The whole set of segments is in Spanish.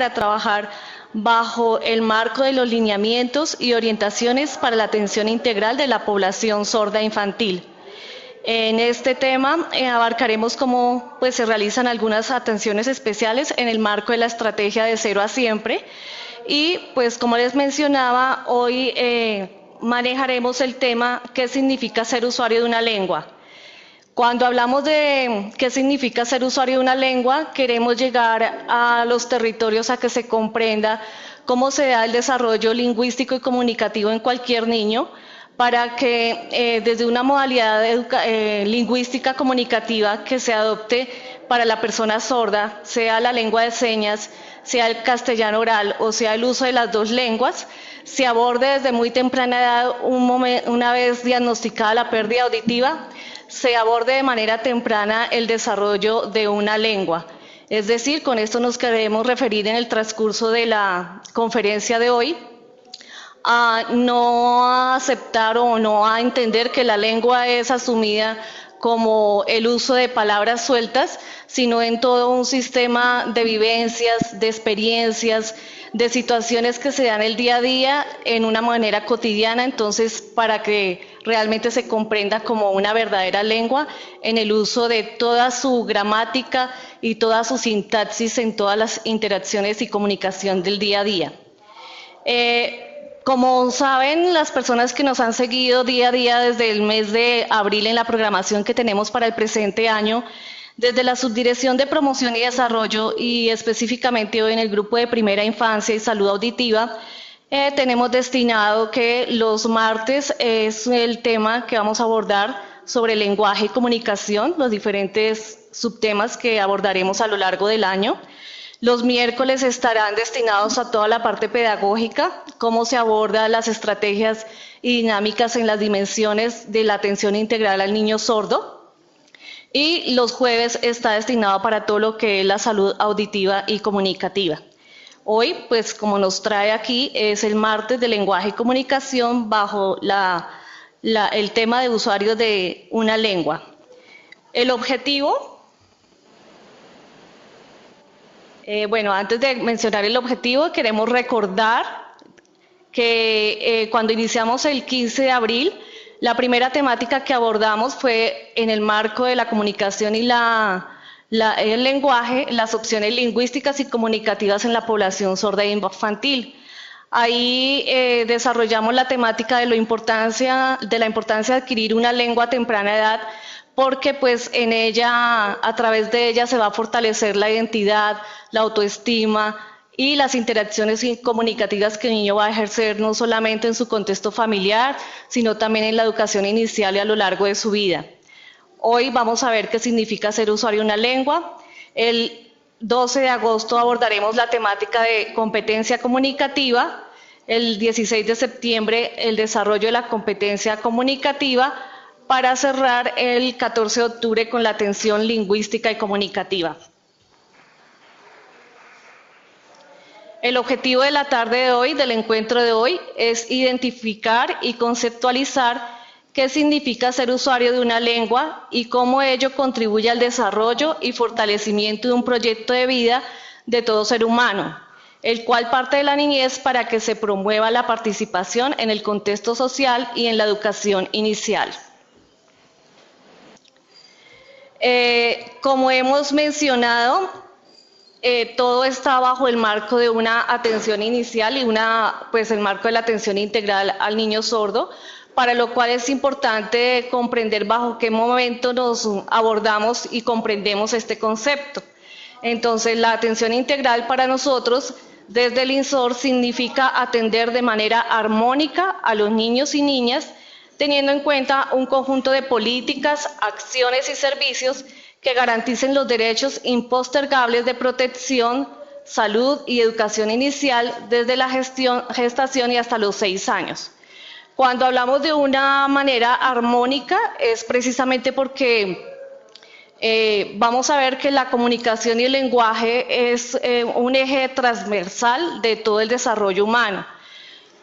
para trabajar bajo el marco de los lineamientos y orientaciones para la atención integral de la población sorda infantil. En este tema abarcaremos cómo se realizan algunas atenciones especiales en el marco de la estrategia de Cero a Siempre y como les mencionaba, hoy manejaremos el tema ¿qué significa ser usuario de una lengua? Cuando hablamos de qué significa ser usuario de una lengua, queremos llegar a los territorios a que se comprenda cómo se da el desarrollo lingüístico y comunicativo en cualquier niño, para que desde una modalidad lingüística comunicativa que se adopte para la persona sorda, sea la lengua de señas, sea el castellano oral o sea el uso de las dos lenguas, se aborde desde muy temprana edad, una vez diagnosticada la pérdida auditiva, se aborde de manera temprana el desarrollo de una lengua. Es decir, con esto nos queremos referir en el transcurso de la conferencia de hoy a no aceptar o no a entender que la lengua es asumida como el uso de palabras sueltas, sino en todo un sistema de vivencias, de experiencias, de situaciones que se dan el día a día en una manera cotidiana, entonces para que realmente se comprenda como una verdadera lengua en el uso de toda su gramática y toda su sintaxis en todas las interacciones y comunicación del día a día. Como saben, las personas que nos han seguido día a día desde el mes de abril en la programación que tenemos para el presente año, desde la Subdirección de Promoción y Desarrollo y específicamente hoy en el Grupo de Primera Infancia y Salud Auditiva, tenemos destinado que los martes es el tema que vamos a abordar sobre lenguaje y comunicación, los diferentes subtemas que abordaremos a lo largo del año. Los miércoles estarán destinados a toda la parte pedagógica, cómo se abordan las estrategias y dinámicas en las dimensiones de la atención integral al niño sordo. Y los jueves está destinado para todo lo que es la salud auditiva y comunicativa. Hoy, como nos trae aquí, es el martes de lenguaje y comunicación bajo el tema de usuarios de una lengua. El objetivo... antes de mencionar el objetivo, queremos recordar que cuando iniciamos el 15 de abril, la primera temática que abordamos fue en el marco de la comunicación y el lenguaje, las opciones lingüísticas y comunicativas en la población sorda e infantil. Ahí desarrollamos la temática de la importancia de adquirir una lengua a temprana edad, porque en ella, a través de ella se va a fortalecer la identidad, la autoestima y las interacciones comunicativas que el niño va a ejercer no solamente en su contexto familiar, sino también en la educación inicial y a lo largo de su vida. Hoy vamos a ver qué significa ser usuario de una lengua. El 12 de agosto abordaremos la temática de competencia comunicativa. El 16 de septiembre el desarrollo de la competencia comunicativa, para cerrar el 14 de octubre con la atención lingüística y comunicativa. El objetivo de la tarde de hoy, del encuentro de hoy, es identificar y conceptualizar qué significa ser usuario de una lengua y cómo ello contribuye al desarrollo y fortalecimiento de un proyecto de vida de todo ser humano, el cual parte de la niñez para que se promueva la participación en el contexto social y en la educación inicial. Como hemos mencionado, todo está bajo el marco de una atención inicial y el marco de la atención integral al niño sordo, para lo cual es importante comprender bajo qué momento nos abordamos y comprendemos este concepto. Entonces, la atención integral para nosotros, desde el INSOR, significa atender de manera armónica a los niños y niñas, teniendo en cuenta un conjunto de políticas, acciones y servicios que garanticen los derechos impostergables de protección, salud y educación inicial desde la gestación y hasta los 6 años. Cuando hablamos de una manera armónica es precisamente porque vamos a ver que la comunicación y el lenguaje es un eje transversal de todo el desarrollo humano.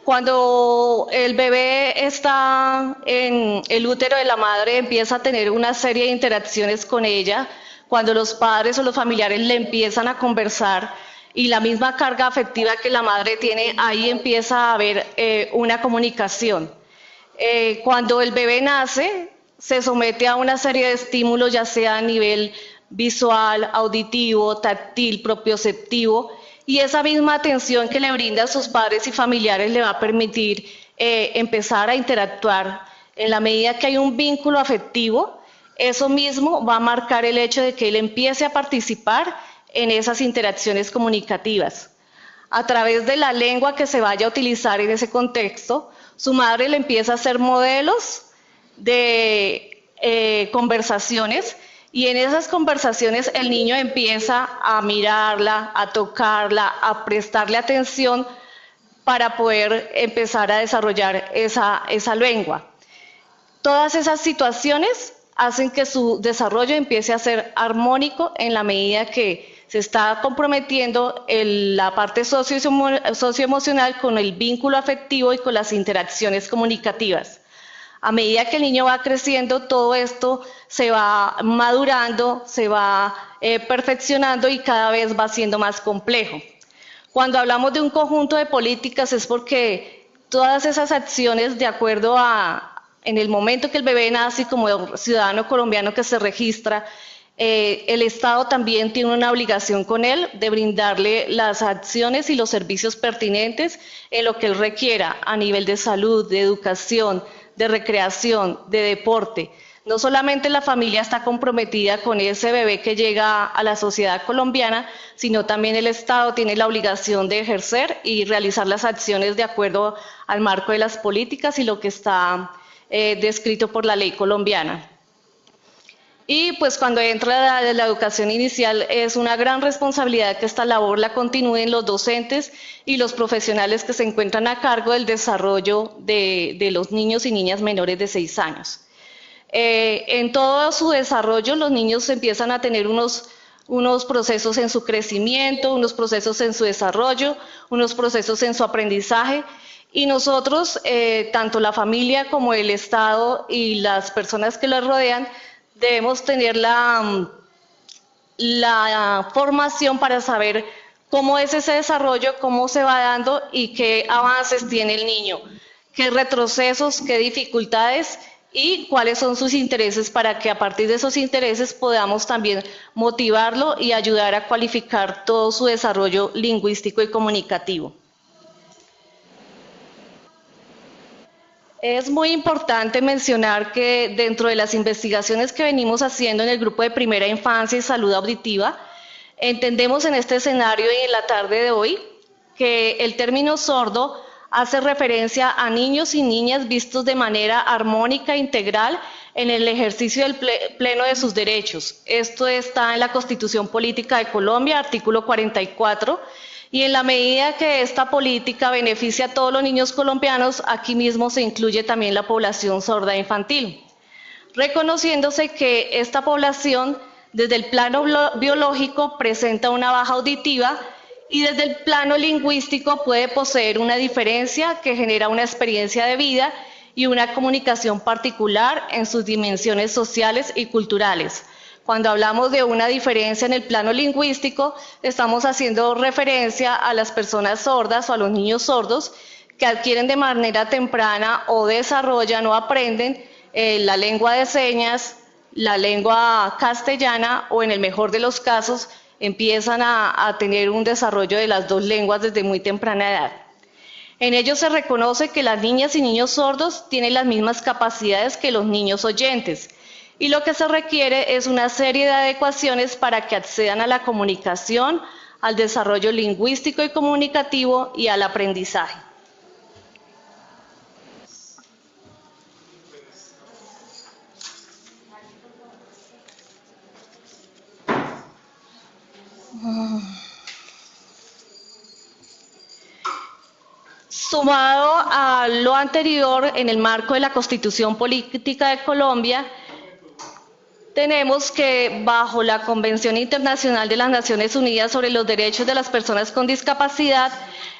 Cuando el bebé está en el útero de la madre, empieza a tener una serie de interacciones con ella. Cuando los padres o los familiares le empiezan a conversar, y la misma carga afectiva que la madre tiene, ahí empieza a haber una comunicación. Cuando el bebé nace, se somete a una serie de estímulos, ya sea a nivel visual, auditivo, táctil, propioceptivo, y esa misma atención que le brindan sus padres y familiares le va a permitir empezar a interactuar. En la medida que hay un vínculo afectivo, eso mismo va a marcar el hecho de que él empiece a participar en esas interacciones comunicativas. A través de la lengua que se vaya a utilizar en ese contexto, su madre le empieza a hacer modelos de conversaciones, y en esas conversaciones el niño empieza a mirarla, a tocarla, a prestarle atención para poder empezar a desarrollar esa lengua. Todas esas situaciones hacen que su desarrollo empiece a ser armónico en la medida que se está comprometiendo la parte socioemocional con el vínculo afectivo y con las interacciones comunicativas. A medida que el niño va creciendo, todo esto se va madurando, se va perfeccionando y cada vez va siendo más complejo. Cuando hablamos de un conjunto de políticas es porque todas esas acciones, de acuerdo en el momento que el bebé nace como ciudadano colombiano que se registra, el Estado también tiene una obligación con él de brindarle las acciones y los servicios pertinentes en lo que él requiera a nivel de salud, de educación, de recreación, de deporte. No solamente la familia está comprometida con ese bebé que llega a la sociedad colombiana, sino también el Estado tiene la obligación de ejercer y realizar las acciones de acuerdo al marco de las políticas y lo que está descrito por la ley colombiana. Y pues cuando entra la educación inicial es una gran responsabilidad que esta labor la continúen los docentes y los profesionales que se encuentran a cargo del desarrollo de los niños y niñas menores de 6 años. En todo su desarrollo los niños empiezan a tener unos procesos en su crecimiento, unos procesos en su desarrollo, unos procesos en su aprendizaje, y nosotros, tanto la familia como el Estado y las personas que los rodean, debemos tener la formación para saber cómo es ese desarrollo, cómo se va dando y qué avances tiene el niño, qué retrocesos, qué dificultades y cuáles son sus intereses, para que a partir de esos intereses podamos también motivarlo y ayudar a cualificar todo su desarrollo lingüístico y comunicativo. Es muy importante mencionar que dentro de las investigaciones que venimos haciendo en el grupo de primera infancia y salud auditiva, entendemos en este escenario y en la tarde de hoy que el término sordo hace referencia a niños y niñas vistos de manera armónica e integral en el ejercicio del pleno de sus derechos. Esto está en la Constitución Política de Colombia, artículo 44, y en la medida que esta política beneficia a todos los niños colombianos, aquí mismo se incluye también la población sorda infantil, reconociéndose que esta población desde el plano biológico presenta una baja auditiva y desde el plano lingüístico puede poseer una diferencia que genera una experiencia de vida y una comunicación particular en sus dimensiones sociales y culturales. Cuando hablamos de una diferencia en el plano lingüístico, estamos haciendo referencia a las personas sordas o a los niños sordos que adquieren de manera temprana o desarrollan o aprenden la lengua de señas, la lengua castellana, o en el mejor de los casos empiezan a tener un desarrollo de las dos lenguas desde muy temprana edad. En ello se reconoce que las niñas y niños sordos tienen las mismas capacidades que los niños oyentes, y lo que se requiere es una serie de adecuaciones para que accedan a la comunicación, al desarrollo lingüístico y comunicativo y al aprendizaje. Sumado a lo anterior, en el marco de la Constitución Política de Colombia, tenemos que bajo la Convención Internacional de las Naciones Unidas sobre los Derechos de las Personas con Discapacidad,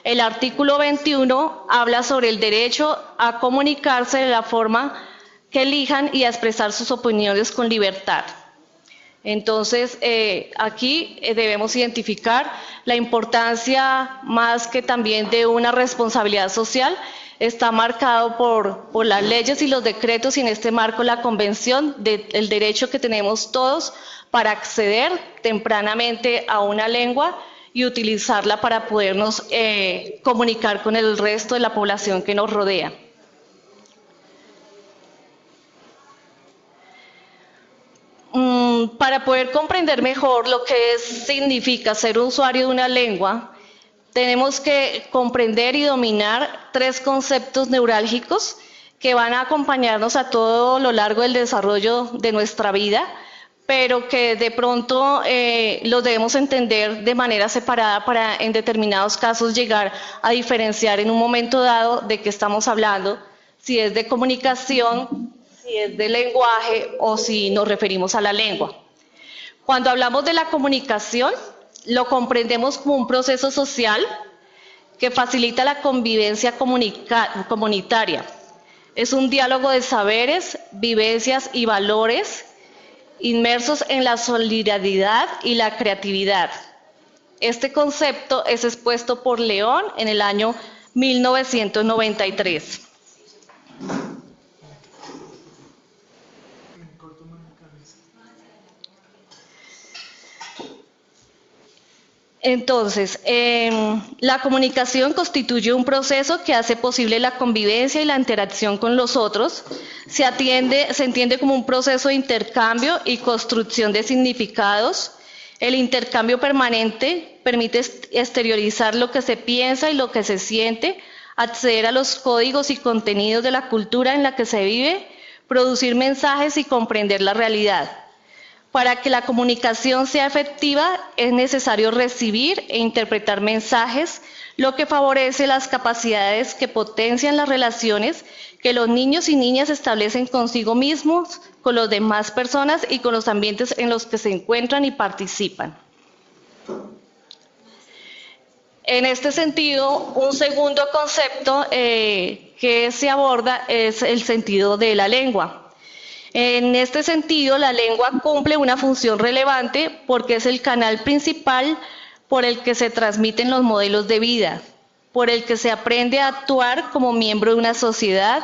el artículo 21 habla sobre el derecho a comunicarse de la forma que elijan y a expresar sus opiniones con libertad. Entonces, aquí debemos identificar la importancia, más que también de una responsabilidad social, está marcado por las leyes y los decretos, y en este marco la Convención del derecho que tenemos todos para acceder tempranamente a una lengua y utilizarla para podernos comunicar con el resto de la población que nos rodea. Para poder comprender mejor lo que significa ser usuario de una lengua, tenemos que comprender y dominar 3 conceptos neurálgicos que van a acompañarnos a todo lo largo del desarrollo de nuestra vida, pero que de pronto los debemos entender de manera separada para en determinados casos llegar a diferenciar en un momento dado de qué estamos hablando, si es de comunicación, si es de lenguaje o si nos referimos a la lengua. Cuando hablamos de la comunicación, lo comprendemos como un proceso social que facilita la convivencia comunitaria. Es un diálogo de saberes, vivencias y valores inmersos en la solidaridad y la creatividad. Este concepto es expuesto por León en el año 1993. Entonces, la comunicación constituye un proceso que hace posible la convivencia y la interacción con los otros. Se entiende como un proceso de intercambio y construcción de significados. El intercambio permanente permite exteriorizar lo que se piensa y lo que se siente, acceder a los códigos y contenidos de la cultura en la que se vive, producir mensajes y comprender la realidad. Para que la comunicación sea efectiva, es necesario recibir e interpretar mensajes, lo que favorece las capacidades que potencian las relaciones que los niños y niñas establecen consigo mismos, con las demás personas y con los ambientes en los que se encuentran y participan. En este sentido, un segundo concepto que se aborda es el sentido de la lengua. En este sentido, la lengua cumple una función relevante porque es el canal principal por el que se transmiten los modelos de vida, por el que se aprende a actuar como miembro de una sociedad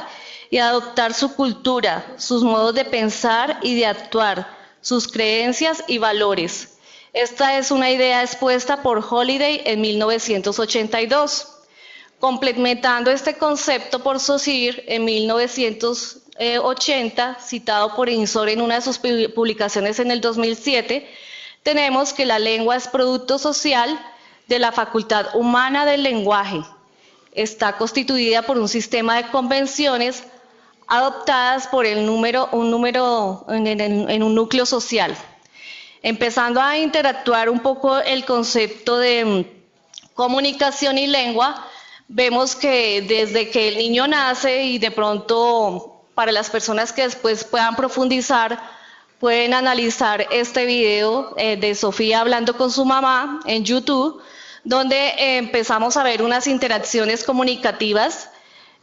y a adoptar su cultura, sus modos de pensar y de actuar, sus creencias y valores. Esta es una idea expuesta por Holiday en 1982. Complementando este concepto por Saussure en 1980, citado por Insor en una de sus publicaciones en el 2007, tenemos que la lengua es producto social de la facultad humana del lenguaje. Está constituida por un sistema de convenciones adoptadas por en un núcleo social. Empezando a interactuar un poco el concepto de comunicación y lengua, vemos que desde que el niño nace y de pronto para las personas que después puedan profundizar, pueden analizar este video de Sofía hablando con su mamá en YouTube, donde empezamos a ver unas interacciones comunicativas.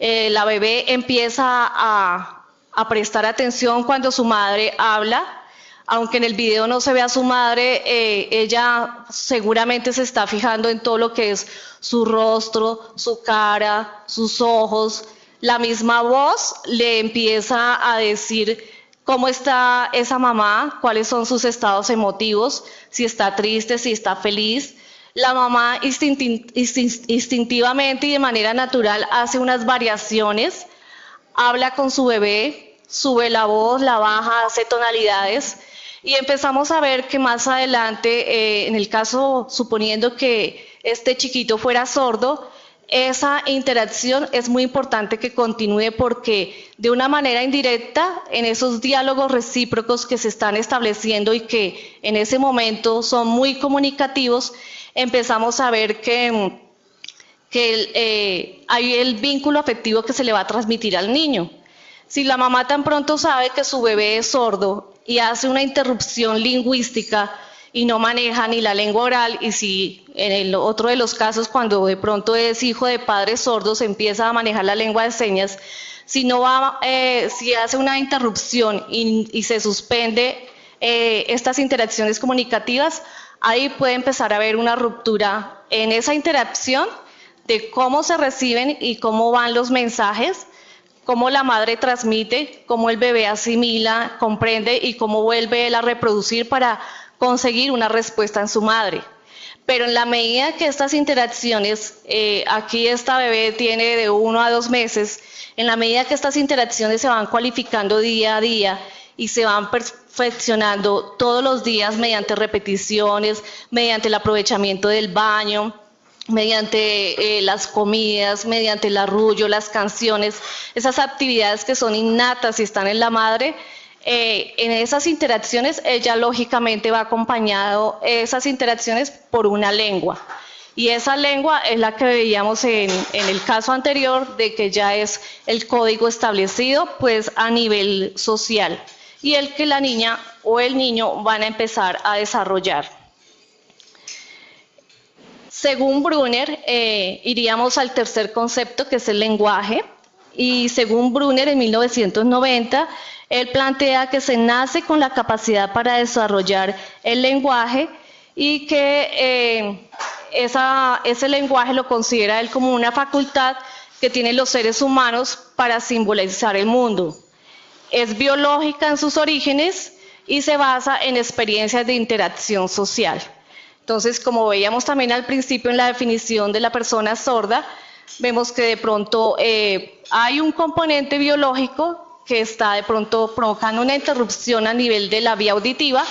La bebé empieza a prestar atención cuando su madre habla. Aunque en el video no se ve a su madre, ella seguramente se está fijando en todo lo que es su rostro, su cara, sus ojos. La misma voz le empieza a decir cómo está esa mamá, cuáles son sus estados emotivos, si está triste, si está feliz. La mamá instintivamente y de manera natural hace unas variaciones, habla con su bebé, sube la voz, la baja, hace tonalidades. Y empezamos a ver que más adelante, en el caso, suponiendo que este chiquito fuera sordo, esa interacción es muy importante que continúe porque de una manera indirecta, en esos diálogos recíprocos que se están estableciendo y que en ese momento son muy comunicativos, empezamos a ver que hay el vínculo afectivo que se le va a transmitir al niño. Si la mamá tan pronto sabe que su bebé es sordo y hace una interrupción lingüística y no maneja ni la lengua oral, y si en el otro de los casos cuando de pronto es hijo de padres sordos empieza a manejar la lengua de señas, si hace una interrupción y se suspende estas interacciones comunicativas, ahí puede empezar a haber una ruptura en esa interacción de cómo se reciben y cómo van los mensajes, cómo la madre transmite, cómo el bebé asimila, comprende y cómo vuelve él a reproducir para conseguir una respuesta en su madre. Pero en la medida que estas interacciones, aquí esta bebé tiene de 1 a 2 meses, en la medida que estas interacciones se van cualificando día a día y se van perfeccionando todos los días mediante repeticiones, mediante el aprovechamiento del baño, mediante las comidas, mediante el arrullo, las canciones, esas actividades que son innatas y están en la madre, en esas interacciones ella lógicamente va acompañado esas interacciones por una lengua. Y esa lengua es la que veíamos en el caso anterior, de que ya es el código establecido pues a nivel social y el que la niña o el niño van a empezar a desarrollar. Según Brunner, iríamos al tercer concepto, que es el lenguaje, y según Brunner en 1990, él plantea que se nace con la capacidad para desarrollar el lenguaje y que ese lenguaje lo considera él como una facultad que tienen los seres humanos para simbolizar el mundo. Es biológica en sus orígenes y se basa en experiencias de interacción social. Entonces, como veíamos también al principio en la definición de la persona sorda, vemos que de pronto hay un componente biológico que está de pronto provocando una interrupción a nivel de la vía auditiva,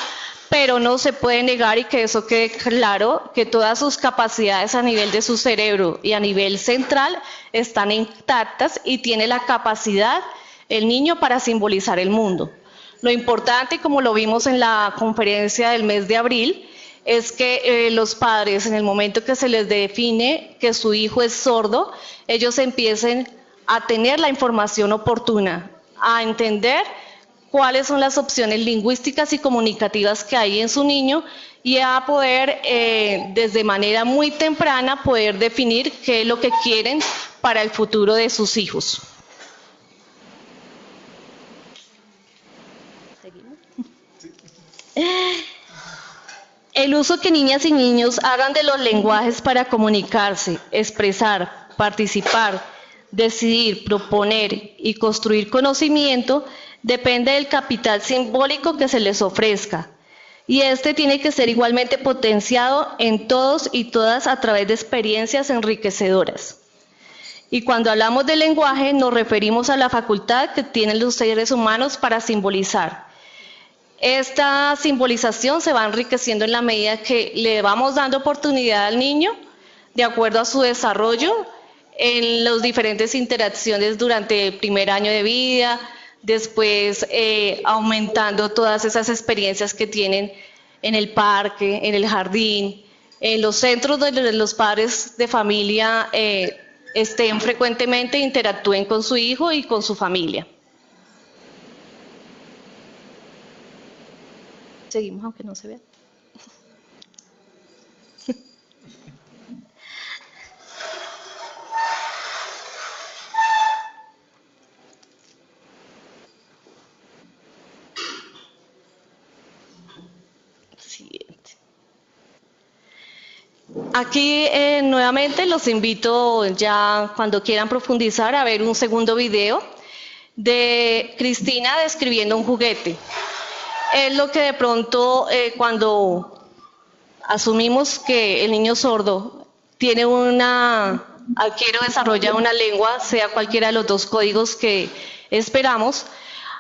pero no se puede negar, y que eso quede claro, que todas sus capacidades a nivel de su cerebro y a nivel central están intactas y tiene la capacidad el niño para simbolizar el mundo. Lo importante, como lo vimos en la conferencia del mes de abril, es que los padres, en el momento que se les define que su hijo es sordo, ellos empiecen a tener la información oportuna, a entender cuáles son las opciones lingüísticas y comunicativas que hay en su niño y a poder, desde manera muy temprana, poder definir qué es lo que quieren para el futuro de sus hijos. El uso que niñas y niños hagan de los lenguajes para comunicarse, expresar, participar, decidir, proponer y construir conocimiento depende del capital simbólico que se les ofrezca. Y este tiene que ser igualmente potenciado en todos y todas a través de experiencias enriquecedoras. Y cuando hablamos de lenguaje nos referimos a la facultad que tienen los seres humanos para simbolizar. Esta simbolización se va enriqueciendo en la medida que le vamos dando oportunidad al niño, de acuerdo a su desarrollo, en las diferentes interacciones durante el primer año de vida, después aumentando todas esas experiencias que tienen en el parque, en el jardín, en los centros donde los padres de familia estén frecuentemente, interactúen con su hijo y con su familia. Seguimos, aunque no se vea. Siguiente. Aquí nuevamente los invito, ya cuando quieran profundizar, a ver un segundo video de Cristina describiendo un juguete. Es lo que de pronto cuando asumimos que el niño sordo tiene adquiere o desarrolla una lengua, sea cualquiera de los dos códigos que esperamos,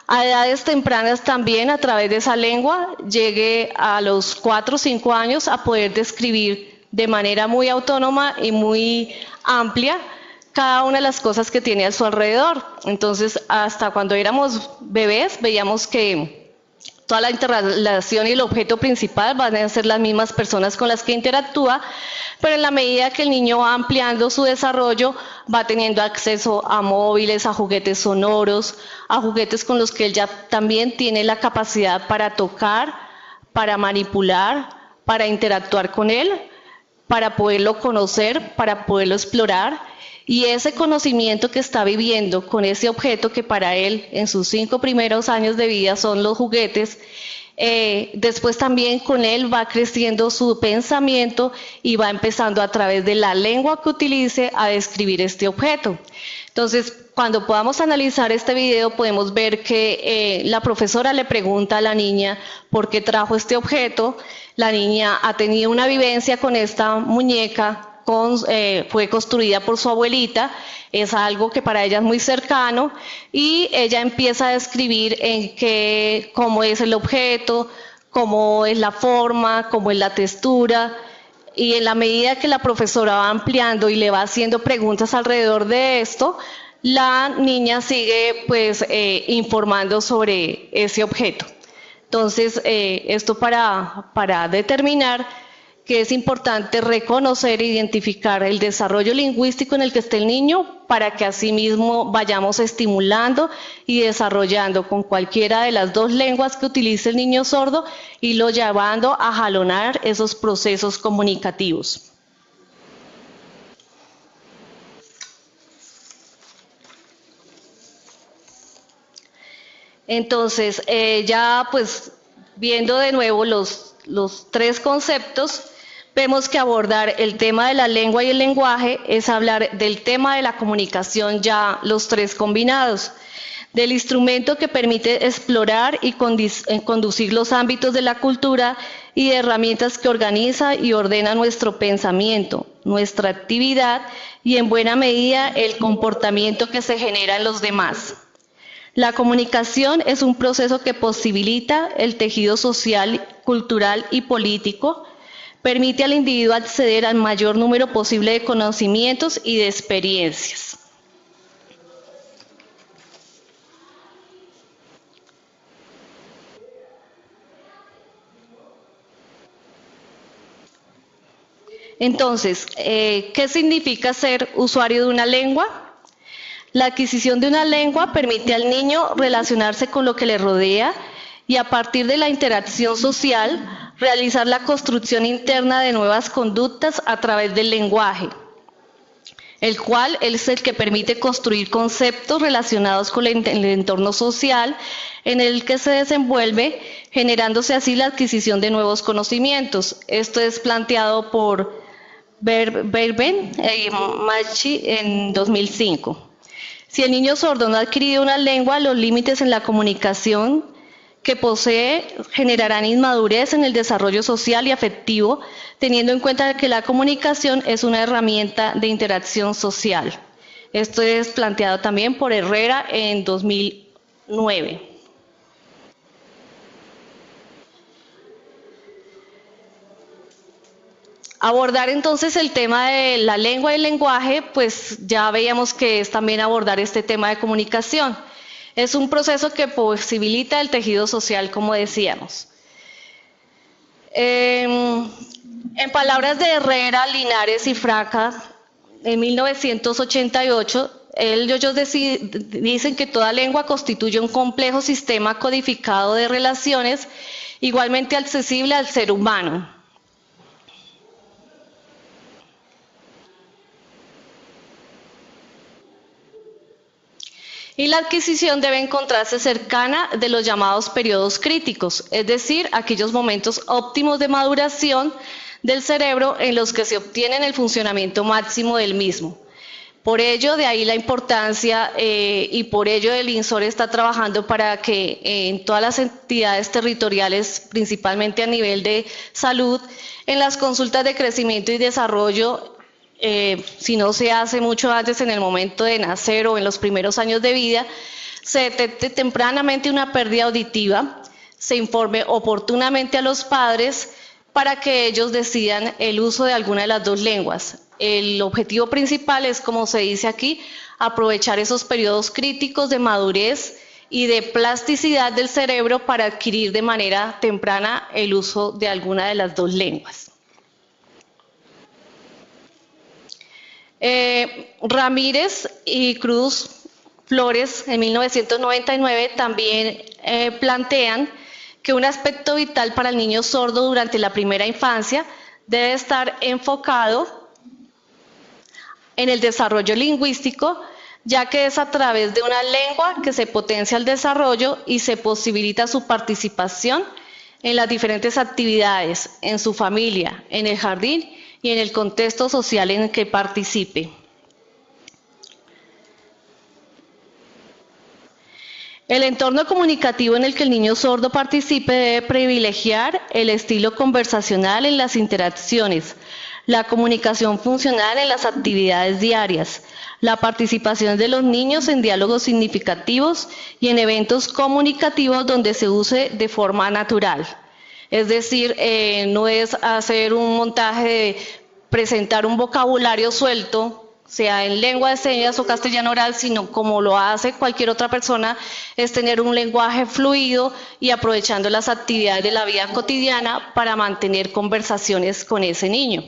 a edades tempranas también a través de esa lengua llegue a los 4 o 5 años a poder describir de manera muy autónoma y muy amplia cada una de las cosas que tiene a su alrededor. Entonces, hasta cuando éramos bebés veíamos que toda la interrelación y el objeto principal van a ser las mismas personas con las que interactúa, pero en la medida que el niño va ampliando su desarrollo, va teniendo acceso a móviles, a juguetes sonoros, a juguetes con los que él ya también tiene la capacidad para tocar, para manipular, para interactuar con él, para poderlo conocer, para poderlo explorar. Y ese conocimiento que está viviendo con ese objeto que para él en sus 5 primeros años de vida son los juguetes, Después también con él va creciendo su pensamiento y va empezando a través de la lengua que utilice a describir este objeto. Entonces, cuando podamos analizar este video, podemos ver que la profesora le pregunta a la niña por qué trajo este objeto. La niña ha tenido una vivencia con esta muñeca, fue construida por su abuelita, es algo que para ella es muy cercano, y ella empieza a describir cómo es el objeto, cómo es la forma, cómo es la textura, y en la medida que la profesora va ampliando y le va haciendo preguntas alrededor de esto, la niña sigue pues informando sobre ese objeto. Entonces, esto para determinar que es importante reconocer e identificar el desarrollo lingüístico en el que esté el niño para que asimismo vayamos estimulando y desarrollando con cualquiera de las dos lenguas que utilice el niño sordo y lo llevando a jalonar esos procesos comunicativos. Entonces, ya pues viendo de nuevo los tres conceptos, vemos que abordar el tema de la lengua y el lenguaje es hablar del tema de la comunicación, ya los tres combinados, del instrumento que permite explorar y conducir los ámbitos de la cultura y de herramientas que organiza y ordena nuestro pensamiento, nuestra actividad y en buena medida el comportamiento que se genera en los demás. La comunicación es un proceso que posibilita el tejido social, cultural y político, permite al individuo acceder al mayor número posible de conocimientos y de experiencias. Entonces, ¿qué significa ser usuario de una lengua? La adquisición de una lengua permite al niño relacionarse con lo que le rodea y a partir de la interacción social realizar la construcción interna de nuevas conductas a través del lenguaje, el cual es el que permite construir conceptos relacionados con el entorno social en el que se desenvuelve, generándose así la adquisición de nuevos conocimientos. Esto es planteado por Verben y Machi en 2005. Si el niño sordo no ha adquirido una lengua, los límites en la comunicación que posee generarán inmadurez en el desarrollo social y afectivo, teniendo en cuenta que la comunicación es una herramienta de interacción social. Esto es planteado también por Herrera en 2009. Abordar entonces el tema de la lengua y el lenguaje, pues ya veíamos que es también abordar este tema de comunicación. Es un proceso que posibilita el tejido social, como decíamos. En palabras de Herrera, Linares y Fraca, en 1988, ellos dicen que toda lengua constituye un complejo sistema codificado de relaciones igualmente accesible al ser humano. Y la adquisición debe encontrarse cercana de los llamados periodos críticos, es decir, aquellos momentos óptimos de maduración del cerebro en los que se obtiene el funcionamiento máximo del mismo. Por ello, de ahí la importancia y por ello el INSOR está trabajando para que en todas las entidades territoriales, principalmente a nivel de salud, en las consultas de crecimiento y desarrollo, si no se hace mucho antes en el momento de nacer o en los primeros años de vida, se detecte tempranamente una pérdida auditiva, se informe oportunamente a los padres para que ellos decidan el uso de alguna de las dos lenguas. El objetivo principal es, como se dice aquí, aprovechar esos periodos críticos de madurez y de plasticidad del cerebro para adquirir de manera temprana el uso de alguna de las dos lenguas. Ramírez y Cruz Flores en 1999 también plantean que un aspecto vital para el niño sordo durante la primera infancia debe estar enfocado en el desarrollo lingüístico, ya que es a través de una lengua que se potencia el desarrollo y se posibilita su participación en las diferentes actividades, en su familia, en el jardín y en el contexto social en el que participe. El entorno comunicativo en el que el niño sordo participe debe privilegiar el estilo conversacional en las interacciones, la comunicación funcional en las actividades diarias, la participación de los niños en diálogos significativos y en eventos comunicativos donde se use de forma natural. Es decir, no es hacer un montaje de presentar un vocabulario suelto, sea en lengua de señas o castellano oral, sino como lo hace cualquier otra persona, es tener un lenguaje fluido y aprovechando las actividades de la vida cotidiana para mantener conversaciones con ese niño.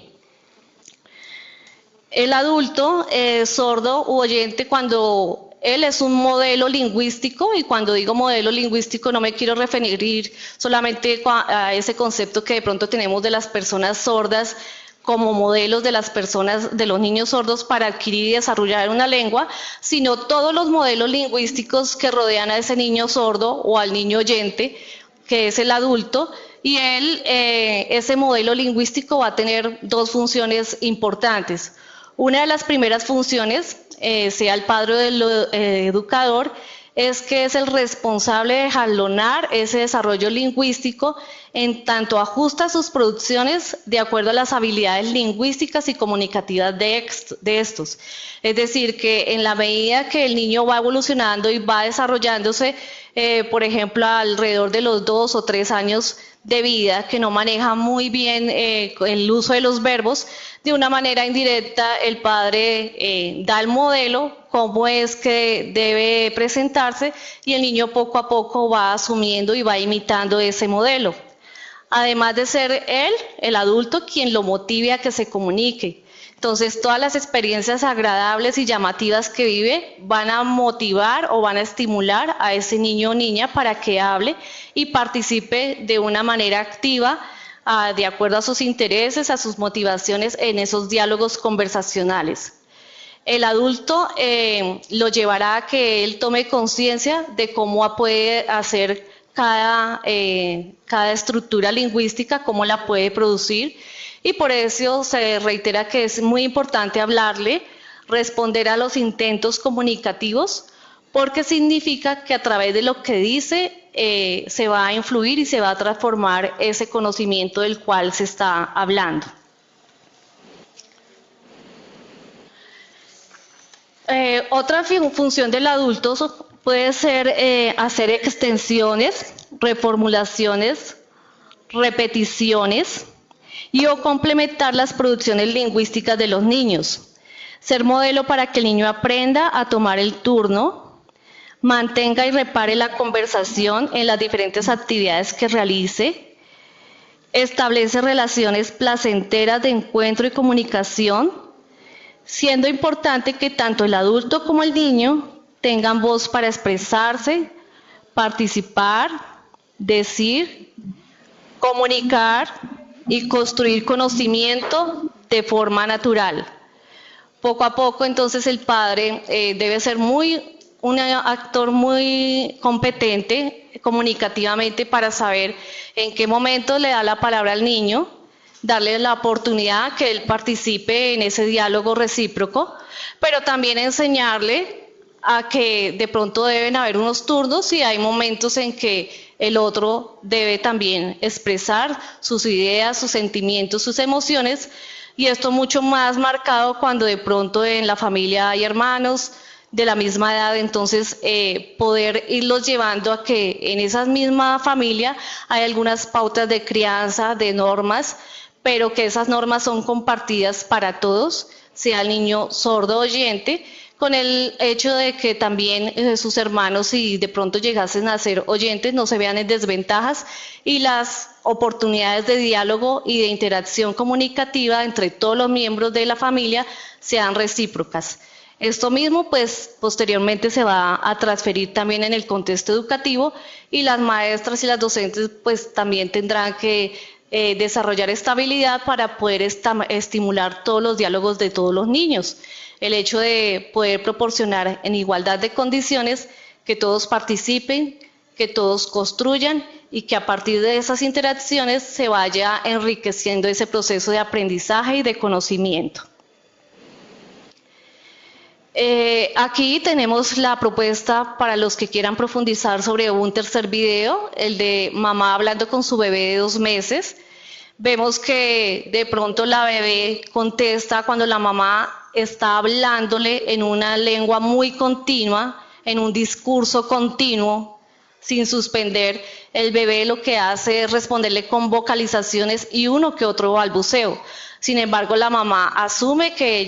El adulto sordo u oyente, cuando él es un modelo lingüístico, y cuando digo modelo lingüístico no me quiero referir solamente a ese concepto que de pronto tenemos de las personas sordas como modelos de las personas, de los niños sordos para adquirir y desarrollar una lengua, sino todos los modelos lingüísticos que rodean a ese niño sordo o al niño oyente, que es el adulto, y él, ese modelo lingüístico va a tener dos funciones importantes. Una de las primeras funciones, sea el padre del educador, es que es el responsable de jalonar ese desarrollo lingüístico en tanto ajusta sus producciones de acuerdo a las habilidades lingüísticas y comunicativas de estos. Es decir, que en la medida que el niño va evolucionando y va desarrollándose, por ejemplo, alrededor de los 2 o 3 años de vida, que no maneja muy bien el uso de los verbos, de una manera indirecta el padre da el modelo, cómo es que debe presentarse, y el niño poco a poco va asumiendo y va imitando ese modelo. Además de ser él, el adulto, quien lo motive a que se comunique. Entonces, todas las experiencias agradables y llamativas que vive van a motivar o van a estimular a ese niño o niña para que hable y participe de una manera activa, de acuerdo a sus intereses, a sus motivaciones en esos diálogos conversacionales. El adulto lo llevará a que él tome conciencia de cómo puede hacer cada estructura lingüística, cómo la puede producir, y por eso se reitera que es muy importante hablarle, responder a los intentos comunicativos, porque significa que a través de lo que dice se va a influir y se va a transformar ese conocimiento del cual se está hablando. Otra función del adulto puede ser hacer extensiones, reformulaciones, repeticiones y o complementar las producciones lingüísticas de los niños. Ser modelo para que el niño aprenda a tomar el turno, mantenga y repare la conversación en las diferentes actividades que realice, establece relaciones placenteras de encuentro y comunicación, siendo importante que tanto el adulto como el niño tengan voz para expresarse, participar, decir, comunicar y construir conocimiento de forma natural. Poco a poco, entonces, el padre debe ser un actor muy competente comunicativamente para saber en qué momento le da la palabra al niño, darle la oportunidad que él participe en ese diálogo recíproco, pero también enseñarle a que de pronto deben haber unos turnos y hay momentos en que el otro debe también expresar sus ideas, sus sentimientos, sus emociones, y esto mucho más marcado cuando de pronto en la familia hay hermanos de la misma edad, entonces poder irlos llevando a que en esa misma familia hay algunas pautas de crianza, de normas, pero que esas normas son compartidas para todos, sea el niño sordo oyente, con el hecho de que también sus hermanos, si de pronto llegasen a ser oyentes, no se vean en desventajas y las oportunidades de diálogo y de interacción comunicativa entre todos los miembros de la familia sean recíprocas. Esto mismo, pues, posteriormente se va a transferir también en el contexto educativo y las maestras y las docentes, pues, también tendrán que desarrollar esta habilidad para poder estimular todos los diálogos de todos los niños. El hecho de poder proporcionar en igualdad de condiciones que todos participen, que todos construyan y que a partir de esas interacciones se vaya enriqueciendo ese proceso de aprendizaje y de conocimiento. Aquí tenemos la propuesta para los que quieran profundizar sobre un tercer video, el de mamá hablando con su bebé de 2 meses. Vemos que de pronto la bebé contesta cuando la mamá está hablándole en una lengua muy continua, en un discurso continuo, sin suspender. El bebé lo que hace es responderle con vocalizaciones y uno que otro balbuceo. Sin embargo, la mamá asume que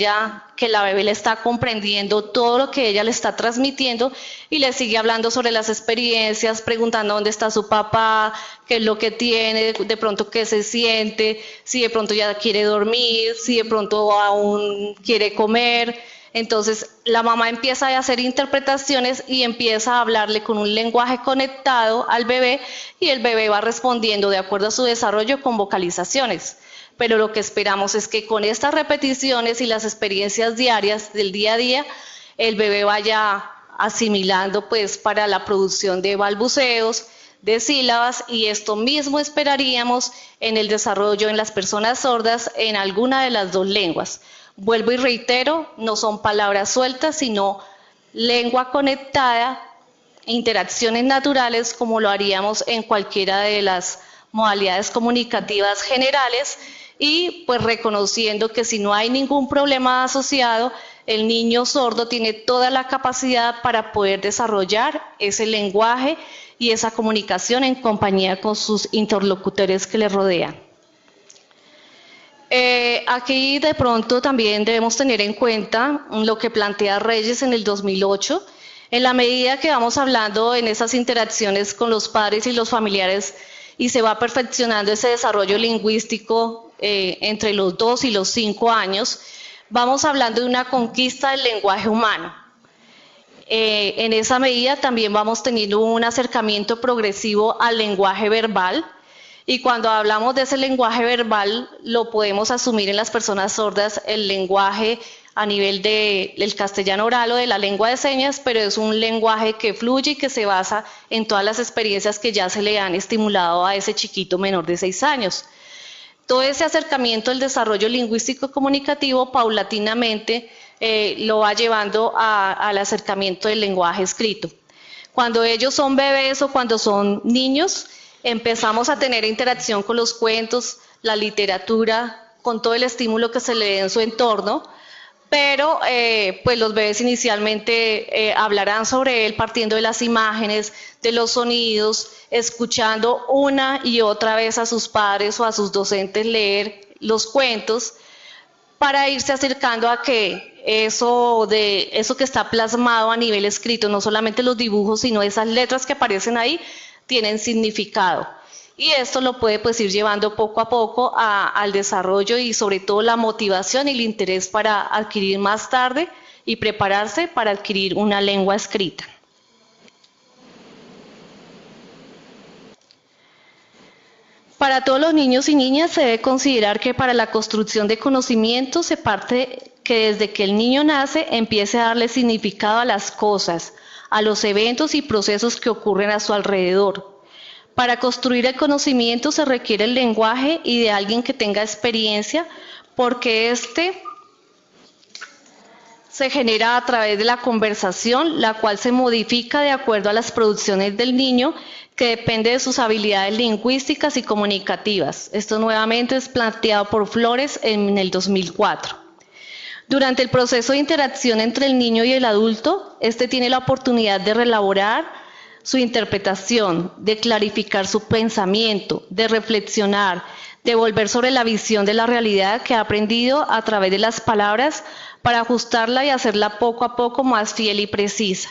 la bebé le está comprendiendo todo lo que ella le está transmitiendo y le sigue hablando sobre las experiencias, preguntando dónde está su papá, qué es lo que tiene, de pronto qué se siente, si de pronto ya quiere dormir, si de pronto aún quiere comer. Entonces, la mamá empieza a hacer interpretaciones y empieza a hablarle con un lenguaje conectado al bebé y el bebé va respondiendo de acuerdo a su desarrollo con vocalizaciones. Pero lo que esperamos es que con estas repeticiones y las experiencias diarias del día a día, el bebé vaya asimilando pues para la producción de balbuceos, de sílabas, y esto mismo esperaríamos en el desarrollo en las personas sordas en alguna de las 2 lenguas. Vuelvo y reitero, no son palabras sueltas, sino lengua conectada, interacciones naturales como lo haríamos en cualquiera de las modalidades comunicativas generales, y pues reconociendo que si no hay ningún problema asociado, el niño sordo tiene toda la capacidad para poder desarrollar ese lenguaje y esa comunicación en compañía con sus interlocutores que le rodean. Aquí de pronto también debemos tener en cuenta lo que plantea Reyes en el 2008. En la medida que vamos hablando en esas interacciones con los padres y los familiares y se va perfeccionando ese desarrollo lingüístico entre los 2 y los 5 años, vamos hablando de una conquista del lenguaje humano. En esa medida también vamos teniendo un acercamiento progresivo al lenguaje verbal, y cuando hablamos de ese lenguaje verbal lo podemos asumir en las personas sordas el lenguaje a nivel del castellano oral o de la lengua de señas, pero es un lenguaje que fluye y que se basa en todas las experiencias que ya se le han estimulado a ese chiquito menor de 6 años. Todo ese acercamiento al desarrollo lingüístico comunicativo paulatinamente lo va llevando al acercamiento del lenguaje escrito. Cuando ellos son bebés o cuando son niños, empezamos a tener interacción con los cuentos, la literatura, con todo el estímulo que se le dé en su entorno, pero pues los bebés inicialmente hablarán sobre él partiendo de las imágenes, de los sonidos, escuchando una y otra vez a sus padres o a sus docentes leer los cuentos, para irse acercando a que eso que está plasmado a nivel escrito, no solamente los dibujos, sino esas letras que aparecen ahí, tienen significado. Y esto lo puede pues ir llevando poco a poco al desarrollo y sobre todo la motivación y el interés para adquirir más tarde y prepararse para adquirir una lengua escrita. Para todos los niños y niñas se debe considerar que para la construcción de conocimiento se parte que desde que el niño nace empiece a darle significado a las cosas, a los eventos y procesos que ocurren a su alrededor. Para construir el conocimiento se requiere el lenguaje y de alguien que tenga experiencia, porque este se genera a través de la conversación, la cual se modifica de acuerdo a las producciones del niño, que depende de sus habilidades lingüísticas y comunicativas. Esto nuevamente es planteado por Flores en el 2004. Durante el proceso de interacción entre el niño y el adulto, este tiene la oportunidad de reelaborar su interpretación, de clarificar su pensamiento, de reflexionar, de volver sobre la visión de la realidad que ha aprendido a través de las palabras para ajustarla y hacerla poco a poco más fiel y precisa.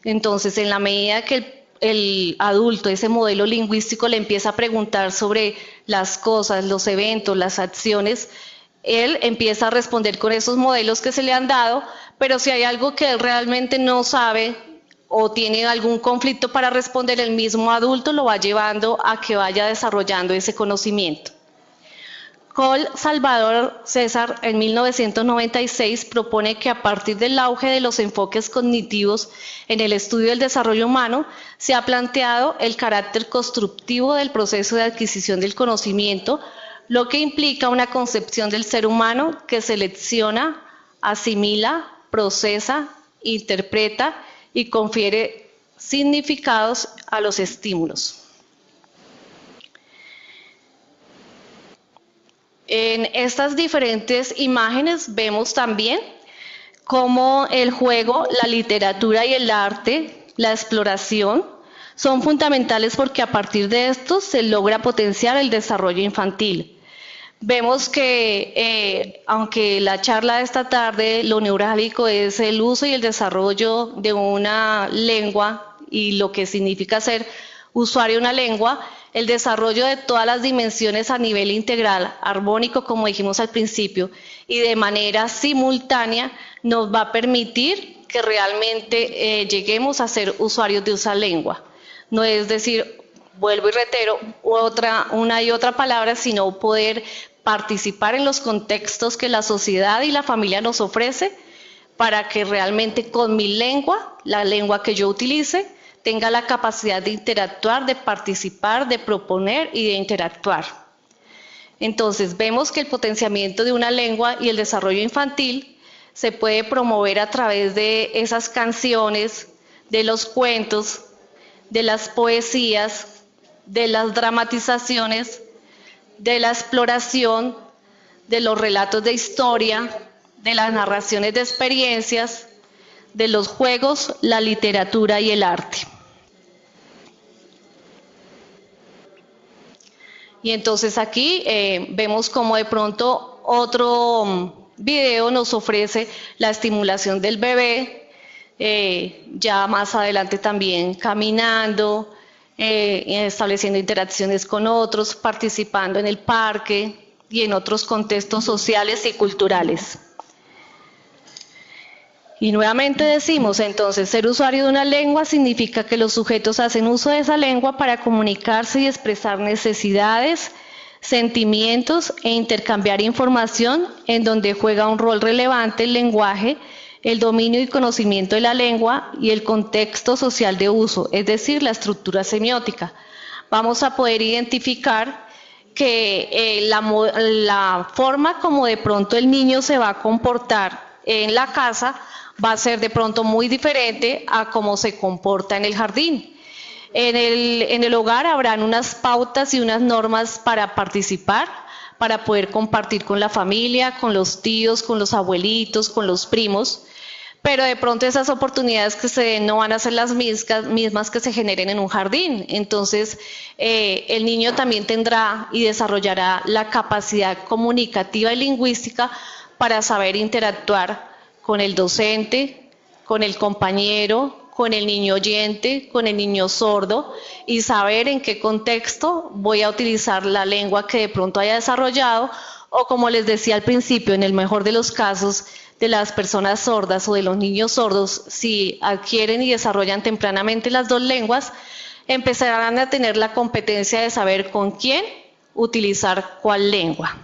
Entonces, en la medida que el adulto, ese modelo lingüístico, le empieza a preguntar sobre las cosas, los eventos, las acciones, él empieza a responder con esos modelos que se le han dado, pero si hay algo que él realmente no sabe o tiene algún conflicto para responder, el mismo adulto lo va llevando a que vaya desarrollando ese conocimiento. Cole Salvador César en 1996 propone que a partir del auge de los enfoques cognitivos en el estudio del desarrollo humano se ha planteado el carácter constructivo del proceso de adquisición del conocimiento, lo que implica una concepción del ser humano que selecciona, asimila, procesa, interpreta y confiere significados a los estímulos. En estas diferentes imágenes vemos también cómo el juego, la literatura y el arte, la exploración, son fundamentales porque a partir de estos se logra potenciar el desarrollo infantil. Vemos que, aunque la charla de esta tarde, lo neurálgico es el uso y el desarrollo de una lengua y lo que significa ser usuario de una lengua, el desarrollo de todas las dimensiones a nivel integral, armónico, como dijimos al principio, y de manera simultánea nos va a permitir que realmente lleguemos a ser usuarios de esa lengua. No es decir, vuelvo y reitero, una y otra palabra, sino poder participar en los contextos que la sociedad y la familia nos ofrece para que realmente con mi lengua, la lengua que yo utilice, tenga la capacidad de interactuar, de participar, de proponer y de interactuar. Entonces, vemos que el potenciamiento de una lengua y el desarrollo infantil se puede promover a través de esas canciones, de los cuentos, de las poesías, de las dramatizaciones, de la exploración, de los relatos de historia, de las narraciones de experiencias, de los juegos, la literatura y el arte. Y entonces aquí vemos como de pronto otro video nos ofrece la estimulación del bebé, ya más adelante también caminando, estableciendo interacciones con otros, participando en el parque y en otros contextos sociales y culturales. Y nuevamente decimos, entonces, ser usuario de una lengua significa que los sujetos hacen uso de esa lengua para comunicarse y expresar necesidades, sentimientos e intercambiar información, en donde juega un rol relevante el lenguaje, el dominio y conocimiento de la lengua y el contexto social de uso, es decir, la estructura semiótica. Vamos a poder identificar que la forma como de pronto el niño se va a comportar en la casa va a ser de pronto muy diferente a cómo se comporta en el jardín. En el hogar habrán unas pautas y unas normas para participar, para poder compartir con la familia, con los tíos, con los abuelitos, con los primos, pero de pronto esas oportunidades que se den no van a ser las mismas que se generen en un jardín. Entonces, el niño también tendrá y desarrollará la capacidad comunicativa y lingüística para saber interactuar con el docente, con el compañero, con el niño oyente, con el niño sordo, y saber en qué contexto voy a utilizar la lengua que de pronto haya desarrollado, o como les decía al principio, en el mejor de los casos, de las personas sordas o de los niños sordos, si adquieren y desarrollan tempranamente las dos lenguas, empezarán a tener la competencia de saber con quién utilizar cuál lengua.